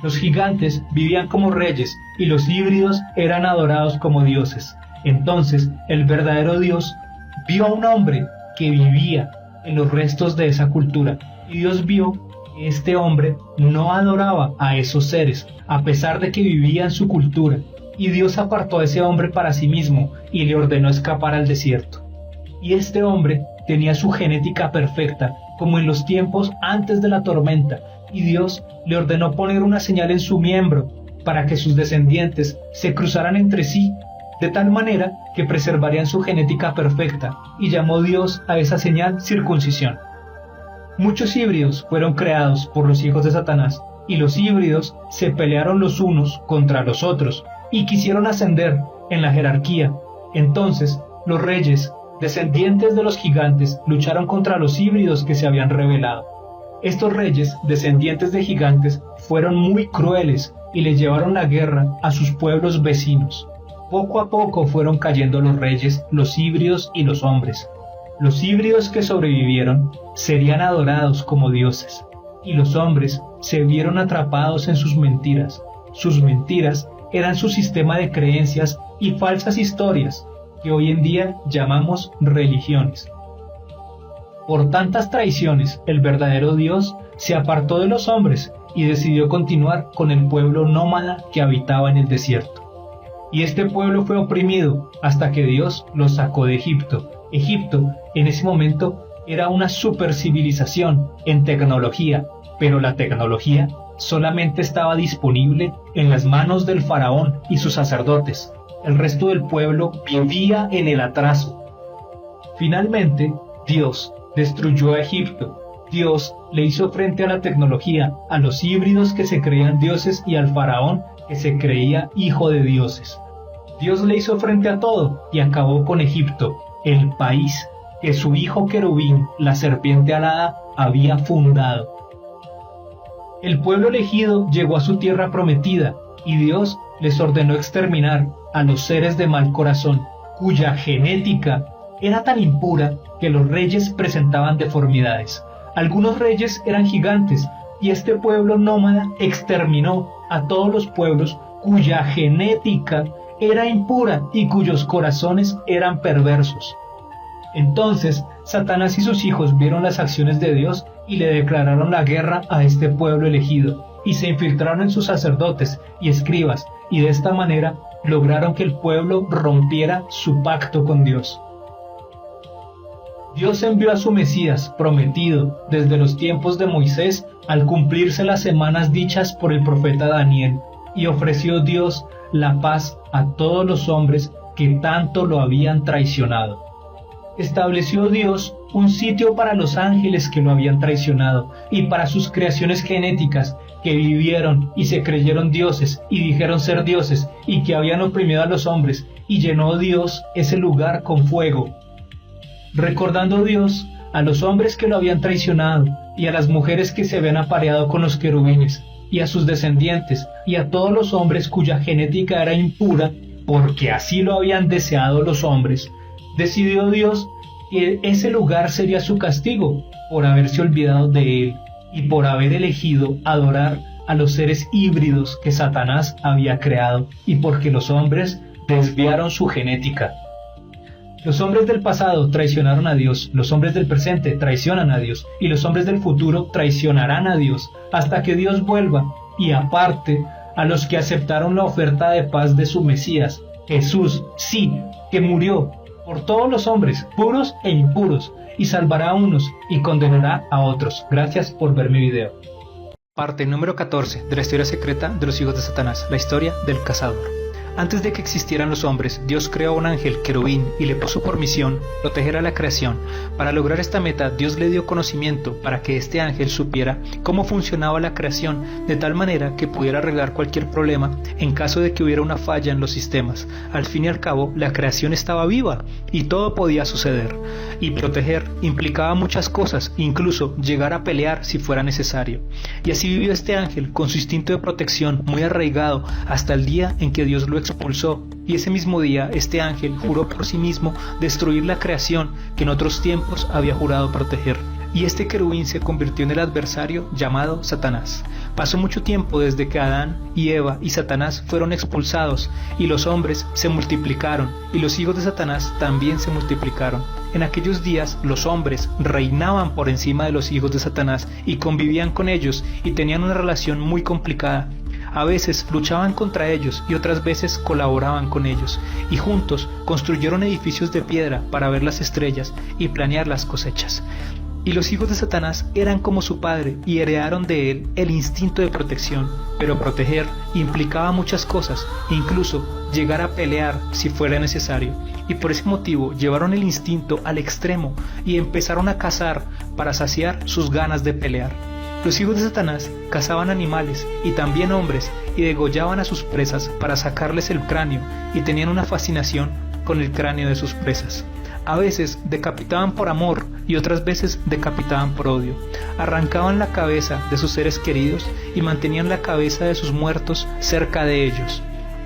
Los gigantes vivían como reyes y los híbridos eran adorados como dioses. Entonces el verdadero Dios vio a un hombre que vivía en los restos de esa cultura, y Dios vio que este hombre no adoraba a esos seres, a pesar de que vivía en su cultura, y Dios apartó a ese hombre para sí mismo y le ordenó escapar al desierto. Y este hombre tenía su genética perfecta, como en los tiempos antes de la tormenta, y Dios le ordenó poner una señal en su miembro para que sus descendientes se cruzaran entre sí, de tal manera que preservarían su genética perfecta, y llamó Dios a esa señal circuncisión. Muchos híbridos fueron creados por los hijos de Satanás, y los híbridos se pelearon los unos contra los otros, y quisieron ascender en la jerarquía. Entonces, los reyes, descendientes de los gigantes, lucharon contra los híbridos que se habían rebelado. Estos reyes, descendientes de gigantes, fueron muy crueles y le llevaron la guerra a sus pueblos vecinos. Poco a poco fueron cayendo los reyes, los híbridos y los hombres. Los híbridos que sobrevivieron serían adorados como dioses, y los hombres se vieron atrapados en sus mentiras. Sus mentiras eran su sistema de creencias y falsas historias, que hoy en día llamamos religiones. Por tantas traiciones, el verdadero Dios se apartó de los hombres y decidió continuar con el pueblo nómada que habitaba en el desierto. Y este pueblo fue oprimido hasta que Dios los sacó de Egipto. Egipto, en ese momento, era una supercivilización en tecnología, pero la tecnología solamente estaba disponible en las manos del faraón y sus sacerdotes. El resto del pueblo vivía en el atraso. Finalmente, Dios destruyó a Egipto. Dios le hizo frente a la tecnología, a los híbridos que se creían dioses y al faraón que se creía hijo de dioses. Dios le hizo frente a todo y acabó con Egipto, el país que su hijo querubín, la serpiente alada, había fundado. El pueblo elegido llegó a su tierra prometida y Dios les ordenó exterminar a los seres de mal corazón, cuya genética era tan impura que los reyes presentaban deformidades. Algunos reyes eran gigantes y este pueblo nómada exterminó a todos los pueblos cuya genética era impura y cuyos corazones eran perversos. Entonces Satanás y sus hijos vieron las acciones de Dios y le declararon la guerra a este pueblo elegido, y se infiltraron en sus sacerdotes y escribas, y de esta manera lograron que el pueblo rompiera su pacto con Dios. Dios envió a su Mesías prometido desde los tiempos de Moisés al cumplirse las semanas dichas por el profeta Daniel, y ofreció Dios la paz a todos los hombres que tanto lo habían traicionado. Estableció Dios un sitio para los ángeles que lo habían traicionado y para sus creaciones genéticas que vivieron y se creyeron dioses y dijeron ser dioses y que habían oprimido a los hombres, y llenó Dios ese lugar con fuego. Recordando Dios a los hombres que lo habían traicionado y a las mujeres que se habían apareado con los querubines y a sus descendientes y a todos los hombres cuya genética era impura, porque así lo habían deseado los hombres, decidió Dios que ese lugar sería su castigo por haberse olvidado de él y por haber elegido adorar a los seres híbridos que Satanás había creado, y porque los hombres desviaron su genética. Los hombres del pasado traicionaron a Dios, los hombres del presente traicionan a Dios, y los hombres del futuro traicionarán a Dios, hasta que Dios vuelva y aparte a los que aceptaron la oferta de paz de su Mesías, Jesús, sí, que murió por todos los hombres, puros e impuros, y salvará a unos y condenará a otros. Gracias por ver mi video. Parte número 14 de la historia secreta de los hijos de Satanás, la historia del cazador. Antes de que existieran los hombres, Dios creó un ángel querubín y le puso por misión proteger a la creación. Para lograr esta meta, Dios le dio conocimiento para que este ángel supiera cómo funcionaba la creación, de tal manera que pudiera arreglar cualquier problema en caso de que hubiera una falla en los sistemas. Al fin y al cabo, la creación estaba viva y todo podía suceder. Y proteger implicaba muchas cosas, incluso llegar a pelear si fuera necesario. Y así vivió este ángel con su instinto de protección muy arraigado hasta el día en que Dios lo expulsó, y ese mismo día este ángel juró por sí mismo destruir la creación que en otros tiempos había jurado proteger. y este querubín se convirtió en el adversario llamado Satanás. Pasó mucho tiempo desde que Adán y Eva y Satanás fueron expulsados, y los hombres se multiplicaron, y los hijos de Satanás también se multiplicaron. En aquellos días los hombres reinaban por encima de los hijos de Satanás y convivían con ellos y tenían una relación muy complicada. A veces luchaban contra ellos y otras veces colaboraban con ellos, y juntos construyeron edificios de piedra para ver las estrellas y planear las cosechas. Y los hijos de Satanás eran como su padre y heredaron de él el instinto de protección, pero proteger implicaba muchas cosas, incluso llegar a pelear si fuera necesario, y por ese motivo llevaron el instinto al extremo y empezaron a cazar para saciar sus ganas de pelear. Los hijos de Satanás cazaban animales y también hombres y degollaban a sus presas para sacarles el cráneo, y tenían una fascinación con el cráneo de sus presas. A veces decapitaban por amor y otras veces decapitaban por odio. Arrancaban la cabeza de sus seres queridos y mantenían la cabeza de sus muertos cerca de ellos.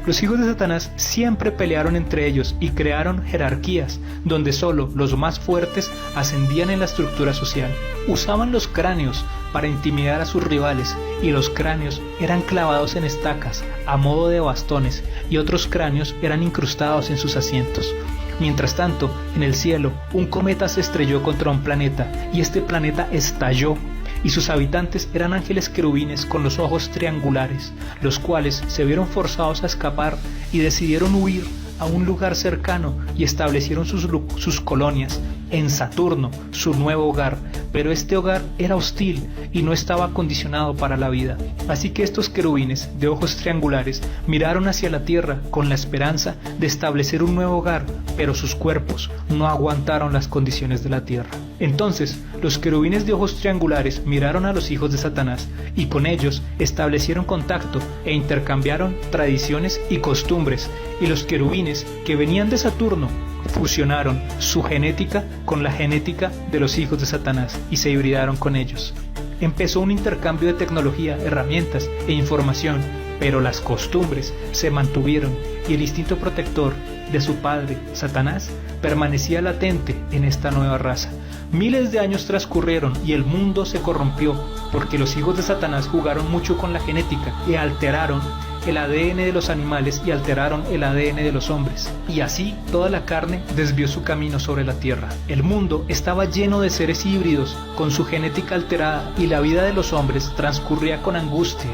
Los hijos de Satanás siempre pelearon entre ellos y crearon jerarquías donde solo los más fuertes ascendían en la estructura social. Usaban los cráneos para intimidar a sus rivales, y los cráneos eran clavados en estacas a modo de bastones, y otros cráneos eran incrustados en sus asientos. Mientras tanto, en el cielo, un cometa se estrelló contra un planeta, y este planeta estalló, y sus habitantes eran ángeles querubines con los ojos triangulares, los cuales se vieron forzados a escapar y decidieron huir a un lugar cercano y establecieron sus colonias en Saturno, su nuevo hogar, pero este hogar era hostil y no estaba acondicionado para la vida. Así que estos querubines de ojos triangulares miraron hacia la tierra con la esperanza de establecer un nuevo hogar, pero sus cuerpos no aguantaron las condiciones de la tierra. Entonces los querubines de ojos triangulares miraron a los hijos de Satanás y con ellos establecieron contacto e intercambiaron tradiciones y costumbres, y los querubines que venían de Saturno fusionaron su genética con la genética de los hijos de Satanás y se hibridaron con ellos. Empezó un intercambio de tecnología, herramientas e información, pero las costumbres se mantuvieron y el instinto protector de su padre, Satanás, permanecía latente en esta nueva raza. Miles de años transcurrieron y el mundo se corrompió porque los hijos de Satanás jugaron mucho con la genética y alteraron el ADN de los animales y alteraron el ADN de los hombres, y así toda la carne desvió su camino sobre la tierra. El mundo estaba lleno de seres híbridos con su genética alterada y la vida de los hombres transcurría con angustia.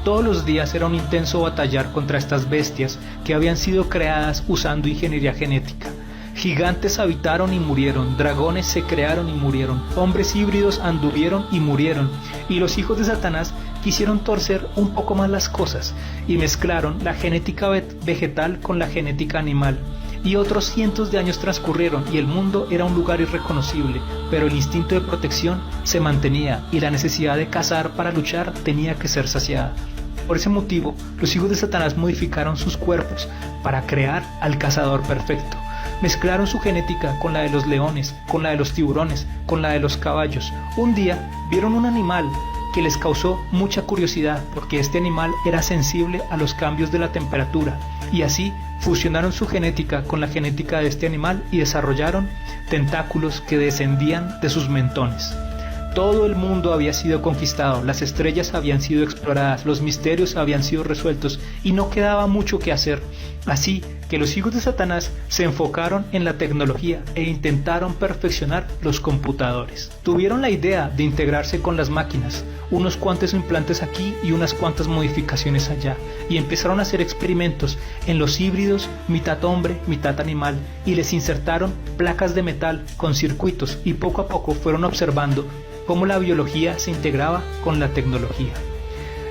Todos los días era un intenso batallar contra estas bestias que habían sido creadas usando ingeniería genética. Gigantes habitaron y murieron, dragones se crearon y murieron, hombres híbridos anduvieron y murieron, y los hijos de Satanás quisieron torcer un poco más las cosas y mezclaron la genética vegetal con la genética animal. Y otros cientos de años transcurrieron y el mundo era un lugar irreconocible, pero el instinto de protección se mantenía y la necesidad de cazar para luchar tenía que ser saciada. Por ese motivo, los hijos de Satanás modificaron sus cuerpos para crear al cazador perfecto. Mezclaron su genética con la de los leones, con la de los tiburones, con la de los caballos. Un día vieron un animal que les causó mucha curiosidad porque este animal era sensible a los cambios de la temperatura, y así fusionaron su genética con la genética de este animal y desarrollaron tentáculos que descendían de sus mentones. Todo el mundo había sido conquistado, las estrellas habían sido exploradas, los misterios habían sido resueltos y no quedaba mucho que hacer. Así que los hijos de Satanás se enfocaron en la tecnología e intentaron perfeccionar los computadores. Tuvieron la idea de integrarse con las máquinas, unos cuantos implantes aquí y unas cuantas modificaciones allá, y empezaron a hacer experimentos en los híbridos mitad hombre, mitad animal, y les insertaron placas de metal con circuitos y poco a poco fueron observando cómo la biología se integraba con la tecnología.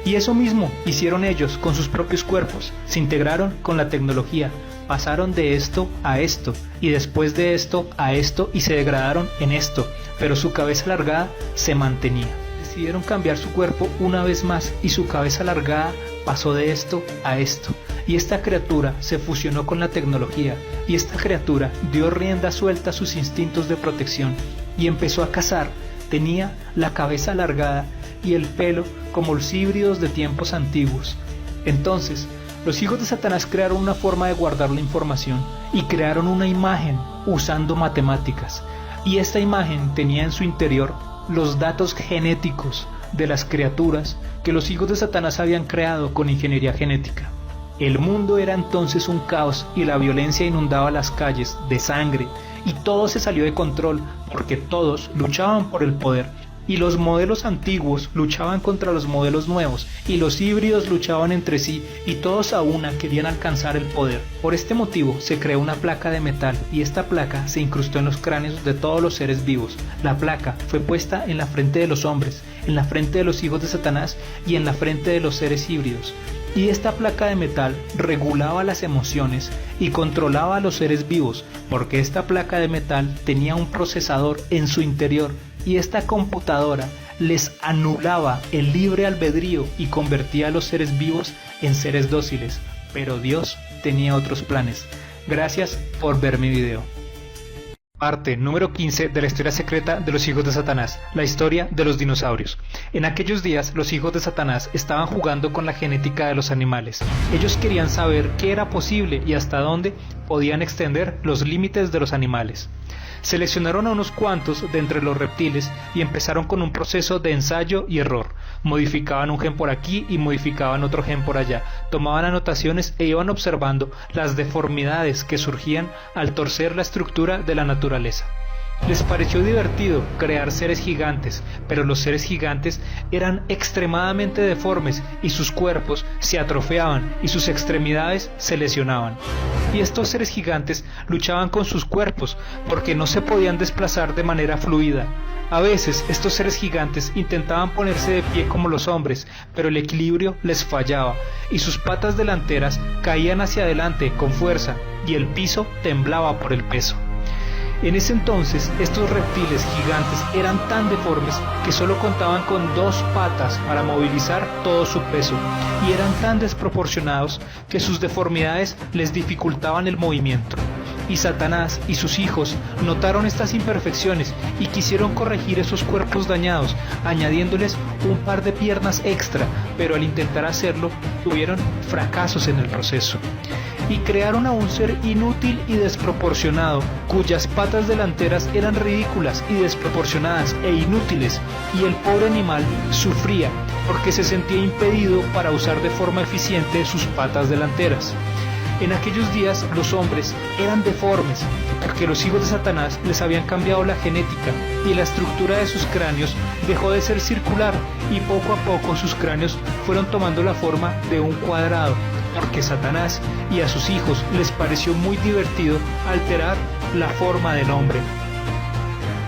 Y eso mismo hicieron ellos con sus propios cuerpos, se integraron con la tecnología, pasaron de esto a esto, y después de esto a esto, y se degradaron en esto, pero su cabeza alargada se mantenía. Decidieron cambiar su cuerpo una vez más, y su cabeza alargada pasó de esto a esto, y esta criatura se fusionó con la tecnología, y esta criatura dio rienda suelta a sus instintos de protección, y empezó a cazar. Tenía la cabeza alargada y el pelo como los híbridos de tiempos antiguos. Entonces, los hijos de Satanás crearon una forma de guardar la información y crearon una imagen usando matemáticas. Y esta imagen tenía en su interior los datos genéticos de las criaturas que los hijos de Satanás habían creado con ingeniería genética. El mundo era entonces un caos y la violencia inundaba las calles de sangre y todo se salió de control porque todos luchaban por el poder y los modelos antiguos luchaban contra los modelos nuevos y los híbridos luchaban entre sí y todos a una querían alcanzar el poder. Por este motivo se creó una placa de metal y esta placa se incrustó en los cráneos de todos los seres vivos. La placa fue puesta en la frente de los hombres, en la frente de los hijos de Satanás y en la frente de los seres híbridos. Y esta placa de metal regulaba las emociones y controlaba a los seres vivos, porque esta placa de metal tenía un procesador en su interior y esta computadora les anulaba el libre albedrío y convertía a los seres vivos en seres dóciles. Pero Dios tenía otros planes. Gracias por ver mi video. Parte número 15 de la historia secreta de los hijos de Satanás, la historia de los dinosaurios. En aquellos días, los hijos de Satanás estaban jugando con la genética de los animales. Ellos querían saber qué era posible y hasta dónde podían extender los límites de los animales. Seleccionaron a unos cuantos de entre los reptiles y empezaron con un proceso de ensayo y error. Modificaban un gen por aquí y modificaban otro gen por allá. Tomaban anotaciones e iban observando las deformidades que surgían al torcer la estructura de la naturaleza. Les pareció divertido crear seres gigantes, pero los seres gigantes eran extremadamente deformes y sus cuerpos se atrofiaban y sus extremidades se lesionaban. Y estos seres gigantes luchaban con sus cuerpos porque no se podían desplazar de manera fluida. A veces estos seres gigantes intentaban ponerse de pie como los hombres, pero el equilibrio les fallaba y sus patas delanteras caían hacia adelante con fuerza y el piso temblaba por el peso. En ese entonces, estos reptiles gigantes eran tan deformes que solo contaban con 2 patas para movilizar todo su peso y eran tan desproporcionados que sus deformidades les dificultaban el movimiento. Y Satanás y sus hijos notaron estas imperfecciones y quisieron corregir esos cuerpos dañados, añadiéndoles un par de piernas extra, pero al intentar hacerlo, tuvieron fracasos en el proceso. Y crearon a un ser inútil y desproporcionado, cuyas patas delanteras eran ridículas y desproporcionadas e inútiles, y el pobre animal sufría porque se sentía impedido para usar de forma eficiente sus patas delanteras. En aquellos días los hombres eran deformes porque los hijos de Satanás les habían cambiado la genética y la estructura de sus cráneos dejó de ser circular y poco a poco sus cráneos fueron tomando la forma de un cuadrado, porque Satanás y a sus hijos les pareció muy divertido alterar la forma del hombre.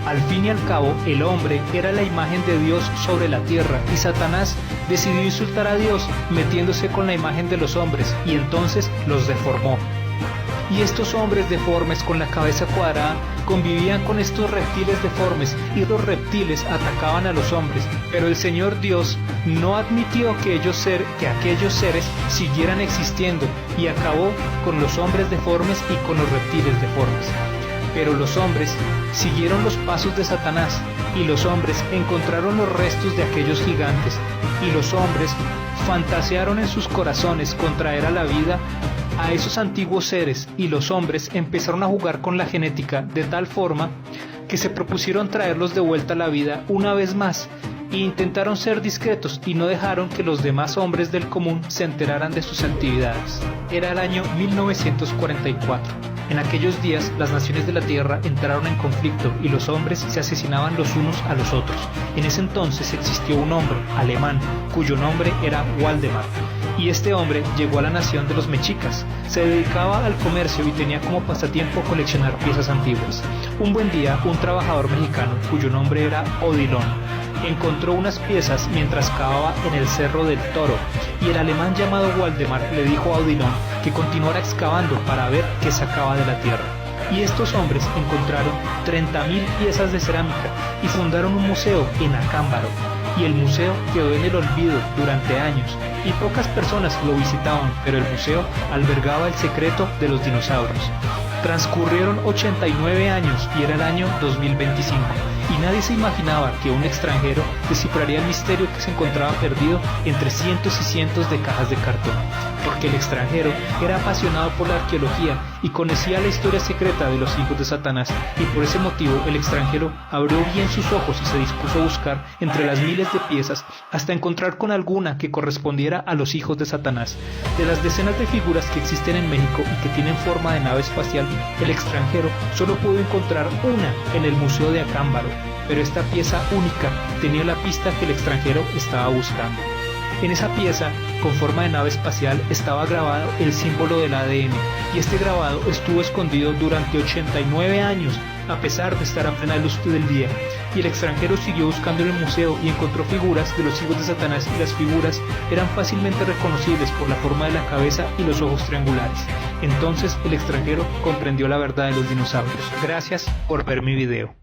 Al fin y al cabo, el hombre era la imagen de Dios sobre la tierra y Satanás decidió insultar a Dios metiéndose con la imagen de los hombres y entonces los deformó. Y estos hombres deformes con la cabeza cuadrada convivían con estos reptiles deformes y los reptiles atacaban a los hombres, pero el Señor Dios no admitió que aquellos seres siguieran existiendo y acabó con los hombres deformes y con los reptiles deformes. Pero los hombres siguieron los pasos de Satanás y los hombres encontraron los restos de aquellos gigantes y los hombres fantasearon en sus corazones con traer a la vida a esos antiguos seres y los hombres empezaron a jugar con la genética de tal forma que se propusieron traerlos de vuelta a la vida una vez más e intentaron ser discretos y no dejaron que los demás hombres del común se enteraran de sus actividades. Era el año 1944. En aquellos días las naciones de la tierra entraron en conflicto y los hombres se asesinaban los unos a los otros. En ese entonces existió un hombre alemán cuyo nombre era Waldemar. Y este hombre llegó a la nación de los mexicas. Se dedicaba al comercio y tenía como pasatiempo coleccionar piezas antiguas. Un buen día, un trabajador mexicano, cuyo nombre era Odilon, encontró unas piezas mientras cavaba en el Cerro del Toro, y el alemán llamado Waldemar le dijo a Odilon que continuara excavando para ver qué sacaba de la tierra. Y estos hombres encontraron 30.000 piezas de cerámica y fundaron un museo en Acámbaro. Y el museo quedó en el olvido durante años y pocas personas lo visitaban, pero el museo albergaba el secreto de los dinosaurios. Transcurrieron 89 años y era el año 2025 y nadie se imaginaba que un extranjero descifraría el misterio que se encontraba perdido entre cientos y cientos de cajas de cartón. porque el extranjero era apasionado por la arqueología y conocía la historia secreta de los hijos de Satanás, y por ese motivo el extranjero abrió bien sus ojos y se dispuso a buscar entre las miles de piezas hasta encontrar con alguna que correspondiera a los hijos de Satanás. De las decenas de figuras que existen en México y que tienen forma de nave espacial, el extranjero solo pudo encontrar una en el Museo de Acámbaro, pero esta pieza única tenía la pista que el extranjero estaba buscando. En esa pieza, con forma de nave espacial, estaba grabado el símbolo del ADN, y este grabado estuvo escondido durante 89 años, a pesar de estar a plena luz del día, y el extranjero siguió buscando en el museo y encontró figuras de los hijos de Satanás, y las figuras eran fácilmente reconocibles por la forma de la cabeza y los ojos triangulares. Entonces el extranjero comprendió la verdad de los dinosaurios. Gracias por ver mi video.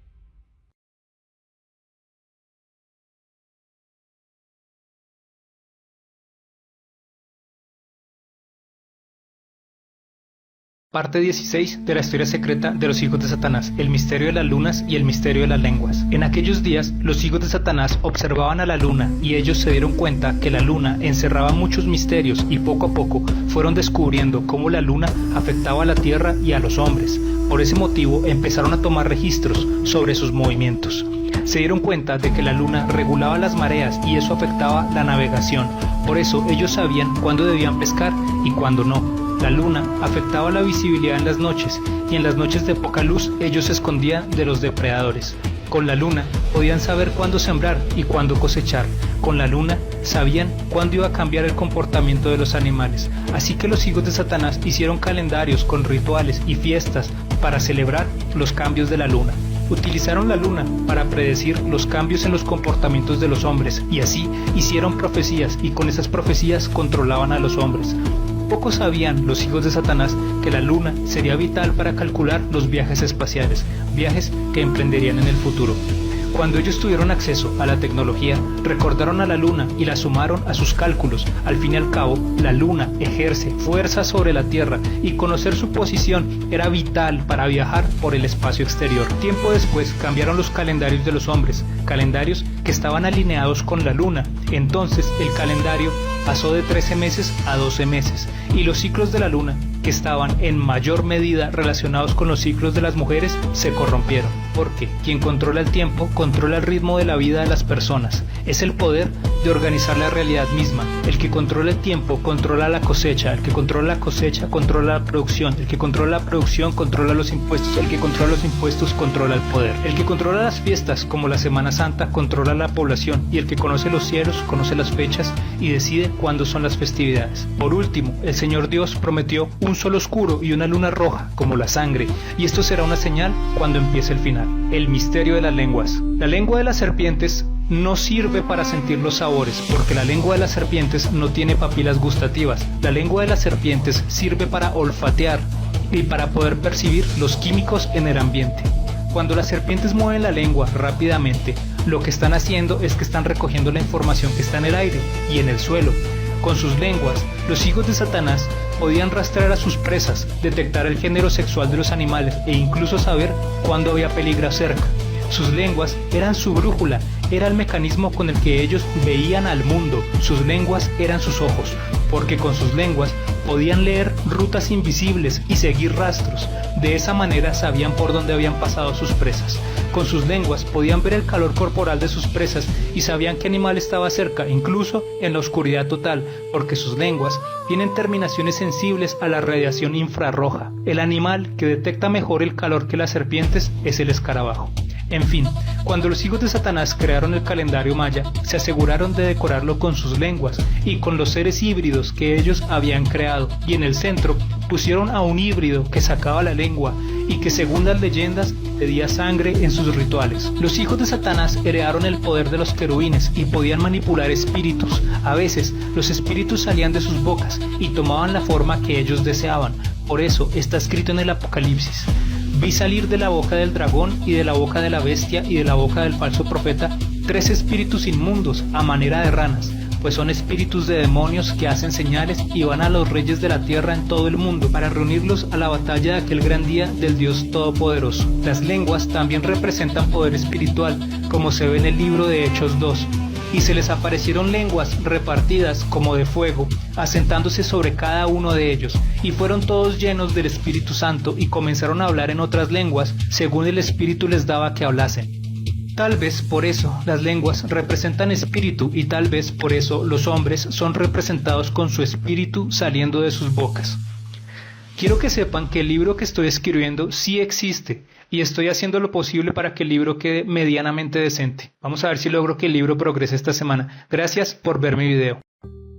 Parte 16 de la historia secreta de los hijos de Satanás, el misterio de las lunas y el misterio de las lenguas. En aquellos días, los hijos de Satanás observaban a la luna y ellos se dieron cuenta que la luna encerraba muchos misterios, y poco a poco fueron descubriendo cómo la luna afectaba a la tierra y a los hombres. Por ese motivo empezaron a tomar registros sobre sus movimientos. Se dieron cuenta de que la luna regulaba las mareas y eso afectaba la navegación. Por eso ellos sabían cuándo debían pescar y cuándo no. La luna afectaba la visibilidad en las noches, y en las noches de poca luz ellos se escondían de los depredadores. Con la luna podían saber cuándo sembrar y cuándo cosechar. Con la luna sabían cuándo iba a cambiar el comportamiento de los animales. Así que los hijos de Satanás hicieron calendarios con rituales y fiestas para celebrar los cambios de la luna. Utilizaron la luna para predecir los cambios en los comportamientos de los hombres, y así hicieron profecías, y con esas profecías controlaban a los hombres. Poco sabían los hijos de Satanás que la luna sería vital para calcular los viajes espaciales, viajes que emprenderían en el futuro. Cuando ellos tuvieron acceso a la tecnología, recordaron a la luna y la sumaron a sus cálculos. Al fin y al cabo, la luna ejerce fuerza sobre la Tierra, y conocer su posición era vital para viajar por el espacio exterior. Tiempo después cambiaron los calendarios de los hombres, calendarios que estaban alineados con la luna. Entonces el calendario pasó de 13 meses a 12 meses, y los ciclos de la luna, que estaban en mayor medida relacionados con los ciclos de las mujeres, se corrompieron. Porque quien controla el tiempo controla el ritmo de la vida de las personas. Es el poder de organizar la realidad misma. El que controla el tiempo controla la cosecha, el que controla la cosecha controla la producción, el que controla la producción controla los impuestos, el que controla los impuestos controla el poder. El que controla las fiestas, como la Semana Santa, controla la población, y el que conoce los cielos conoce las fechas y decide cuándo son las festividades. Por último, el Señor Dios prometió un sol oscuro y una luna roja, como la sangre, y esto será una señal cuando empiece el final. El misterio de las lenguas. La lengua de las serpientes no sirve para sentir los sabores, porque la lengua de las serpientes no tiene papilas gustativas. La lengua de las serpientes sirve para olfatear y para poder percibir los químicos en el ambiente. Cuando las serpientes mueven la lengua rápidamente, lo que están haciendo es que están recogiendo la información que está en el aire y en el suelo. Con sus lenguas, los hijos de Satanás podían rastrear a sus presas, detectar el género sexual de los animales e incluso saber cuándo había peligro cerca. Sus lenguas eran su brújula, era el mecanismo con el que ellos veían al mundo. Sus lenguas eran sus ojos, porque con sus lenguas podían leer rutas invisibles y seguir rastros. De esa manera sabían por dónde habían pasado sus presas. Con sus lenguas podían ver el calor corporal de sus presas y sabían qué animal estaba cerca, incluso en la oscuridad total, porque sus lenguas tienen terminaciones sensibles a la radiación infrarroja. El animal que detecta mejor el calor que las serpientes es el escarabajo. En fin, cuando los hijos de Satanás crearon el calendario maya, se aseguraron de decorarlo con sus lenguas y con los seres híbridos que ellos habían creado, y en el centro pusieron a un híbrido que sacaba la lengua y que, según las leyendas, pedía sangre en sus rituales. Los hijos de Satanás heredaron el poder de los querubines y podían manipular espíritus. A veces los espíritus salían de sus bocas y tomaban la forma que ellos deseaban. Por eso está escrito en el Apocalipsis: vi salir de la boca del dragón y de la boca de la bestia y de la boca del falso profeta 3 espíritus inmundos a manera de ranas, pues son espíritus de demonios que hacen señales y van a los reyes de la tierra en todo el mundo para reunirlos a la batalla de aquel gran día del Dios Todopoderoso. Las lenguas también representan poder espiritual, como se ve en el libro de Hechos 2. y se les aparecieron lenguas repartidas como de fuego, asentándose sobre cada uno de ellos, y fueron todos llenos del Espíritu Santo y comenzaron a hablar en otras lenguas según el Espíritu les daba que hablasen. Tal vez por eso las lenguas representan espíritu y tal vez por eso los hombres son representados con su espíritu saliendo de sus bocas. Quiero que sepan que el libro que estoy escribiendo sí existe y estoy haciendo lo posible para que el libro quede medianamente decente. Vamos a ver si logro que el libro progrese esta semana. Gracias por ver mi video.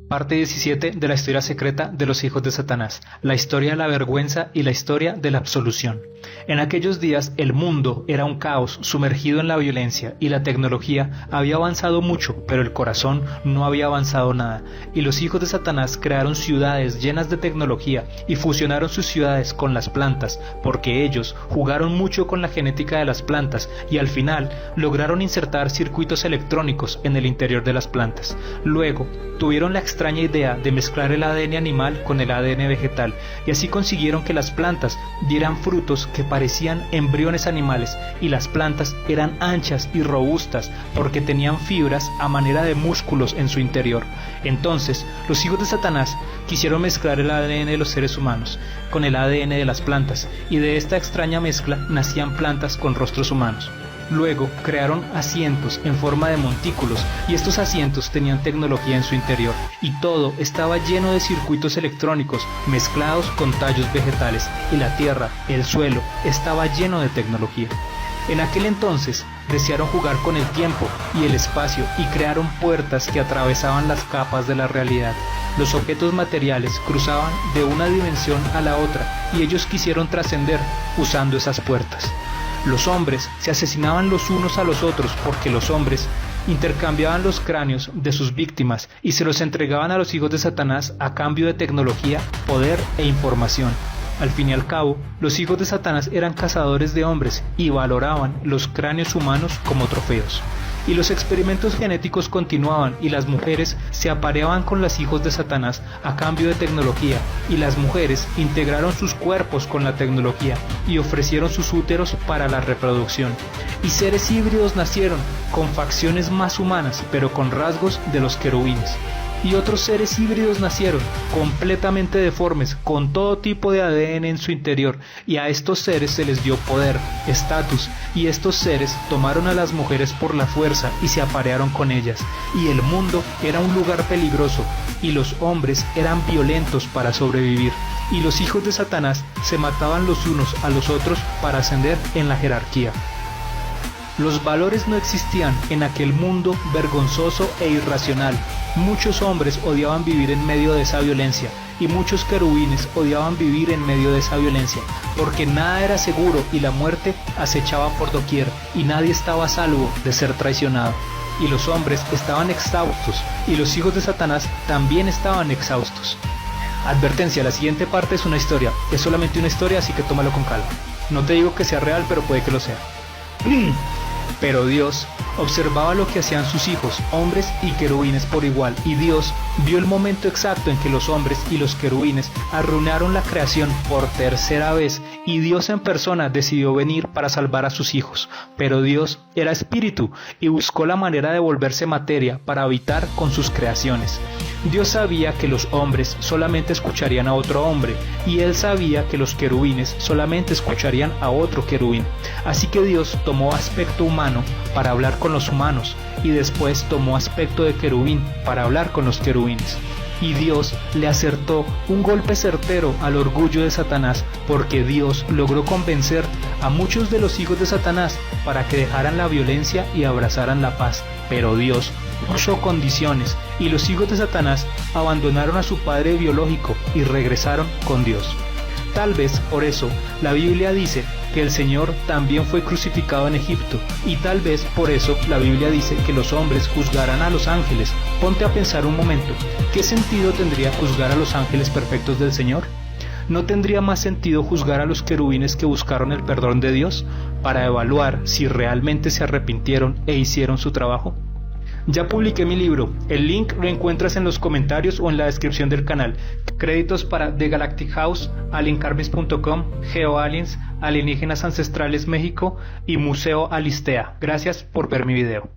Parte 17 de la historia secreta de los hijos de Satanás, la historia de la vergüenza y la historia de la absolución. En aquellos días el mundo era un caos sumergido en la violencia y la tecnología había avanzado mucho, pero el corazón no había avanzado nada. Y los hijos de Satanás crearon ciudades llenas de tecnología y fusionaron sus ciudades con las plantas, porque ellos jugaron mucho con la genética de las plantas y al final lograron insertar circuitos electrónicos en el interior de las plantas. Luego, tuvieron la extraña idea de mezclar el ADN animal con el ADN vegetal y así consiguieron que las plantas dieran frutos que parecían embriones animales y las plantas eran anchas y robustas porque tenían fibras a manera de músculos en su interior. Entonces, los hijos de Satanás quisieron mezclar el ADN de los seres humanos con el ADN de las plantas y de esta extraña mezcla nacían plantas con rostros humanos. Luego crearon asientos en forma de montículos y estos asientos tenían tecnología en su interior y todo estaba lleno de circuitos electrónicos mezclados con tallos vegetales y la tierra, el suelo, estaba lleno de tecnología. En aquel entonces desearon jugar con el tiempo y el espacio y crearon puertas que atravesaban las capas de la realidad. Los objetos materiales cruzaban de una dimensión a la otra y ellos quisieron trascender usando esas puertas. Los hombres se asesinaban los unos a los otros porque los hombres intercambiaban los cráneos de sus víctimas y se los entregaban a los hijos de Satanás a cambio de tecnología, poder e información. Al fin y al cabo, los hijos de Satanás eran cazadores de hombres y valoraban los cráneos humanos como trofeos. Y los experimentos genéticos continuaban y las mujeres se apareaban con los hijos de Satanás a cambio de tecnología y las mujeres integraron sus cuerpos con la tecnología y ofrecieron sus úteros para la reproducción. Y seres híbridos nacieron con facciones más humanas pero con rasgos de los querubines. Y otros seres híbridos nacieron, completamente deformes, con todo tipo de ADN en su interior, y a estos seres se les dio poder, estatus, y estos seres tomaron a las mujeres por la fuerza y se aparearon con ellas, y el mundo era un lugar peligroso, y los hombres eran violentos para sobrevivir, y los hijos de Satanás se mataban los unos a los otros para ascender en la jerarquía. Los valores no existían en aquel mundo vergonzoso e irracional. Muchos hombres odiaban vivir en medio de esa violencia y muchos querubines odiaban vivir en medio de esa violencia, porque nada era seguro y la muerte acechaba por doquier y nadie estaba a salvo de ser traicionado. Y los hombres estaban exhaustos y los hijos de Satanás también estaban exhaustos. Advertencia, la siguiente parte es una historia, es solamente una historia, así que tómalo con calma. No te digo que sea real, pero puede que lo sea. Pero Dios observaba lo que hacían sus hijos, hombres y querubines por igual, y Dios vio el momento exacto en que los hombres y los querubines arruinaron la creación por tercera vez, y Dios en persona decidió venir para salvar a sus hijos. Pero Dios era espíritu y buscó la manera de volverse materia para habitar con sus creaciones. Dios sabía que los hombres solamente escucharían a otro hombre, y Él sabía que los querubines solamente escucharían a otro querubín. Así que Dios tomó aspecto humano para hablar con los humanos, y después tomó aspecto de querubín para hablar con los querubines. Y Dios le acertó un golpe certero al orgullo de Satanás, porque Dios logró convencer a muchos de los hijos de Satanás para que dejaran la violencia y abrazaran la paz. Pero Dios puso condiciones y los hijos de Satanás abandonaron a su padre biológico y regresaron con Dios. Tal vez por eso la Biblia dice que el Señor también fue crucificado en Egipto, y tal vez por eso la Biblia dice que los hombres juzgarán a los ángeles. Ponte a pensar un momento, ¿qué sentido tendría juzgar a los ángeles perfectos del Señor? ¿No tendría más sentido juzgar a los querubines que buscaron el perdón de Dios para evaluar si realmente se arrepintieron e hicieron su trabajo? Ya publiqué mi libro, el link lo encuentras en los comentarios o en la descripción del canal. Créditos para The Galactic House, aliencarmes.com, GeoAliens, Alienígenas Ancestrales México y Museo Alistea. Gracias por ver mi video.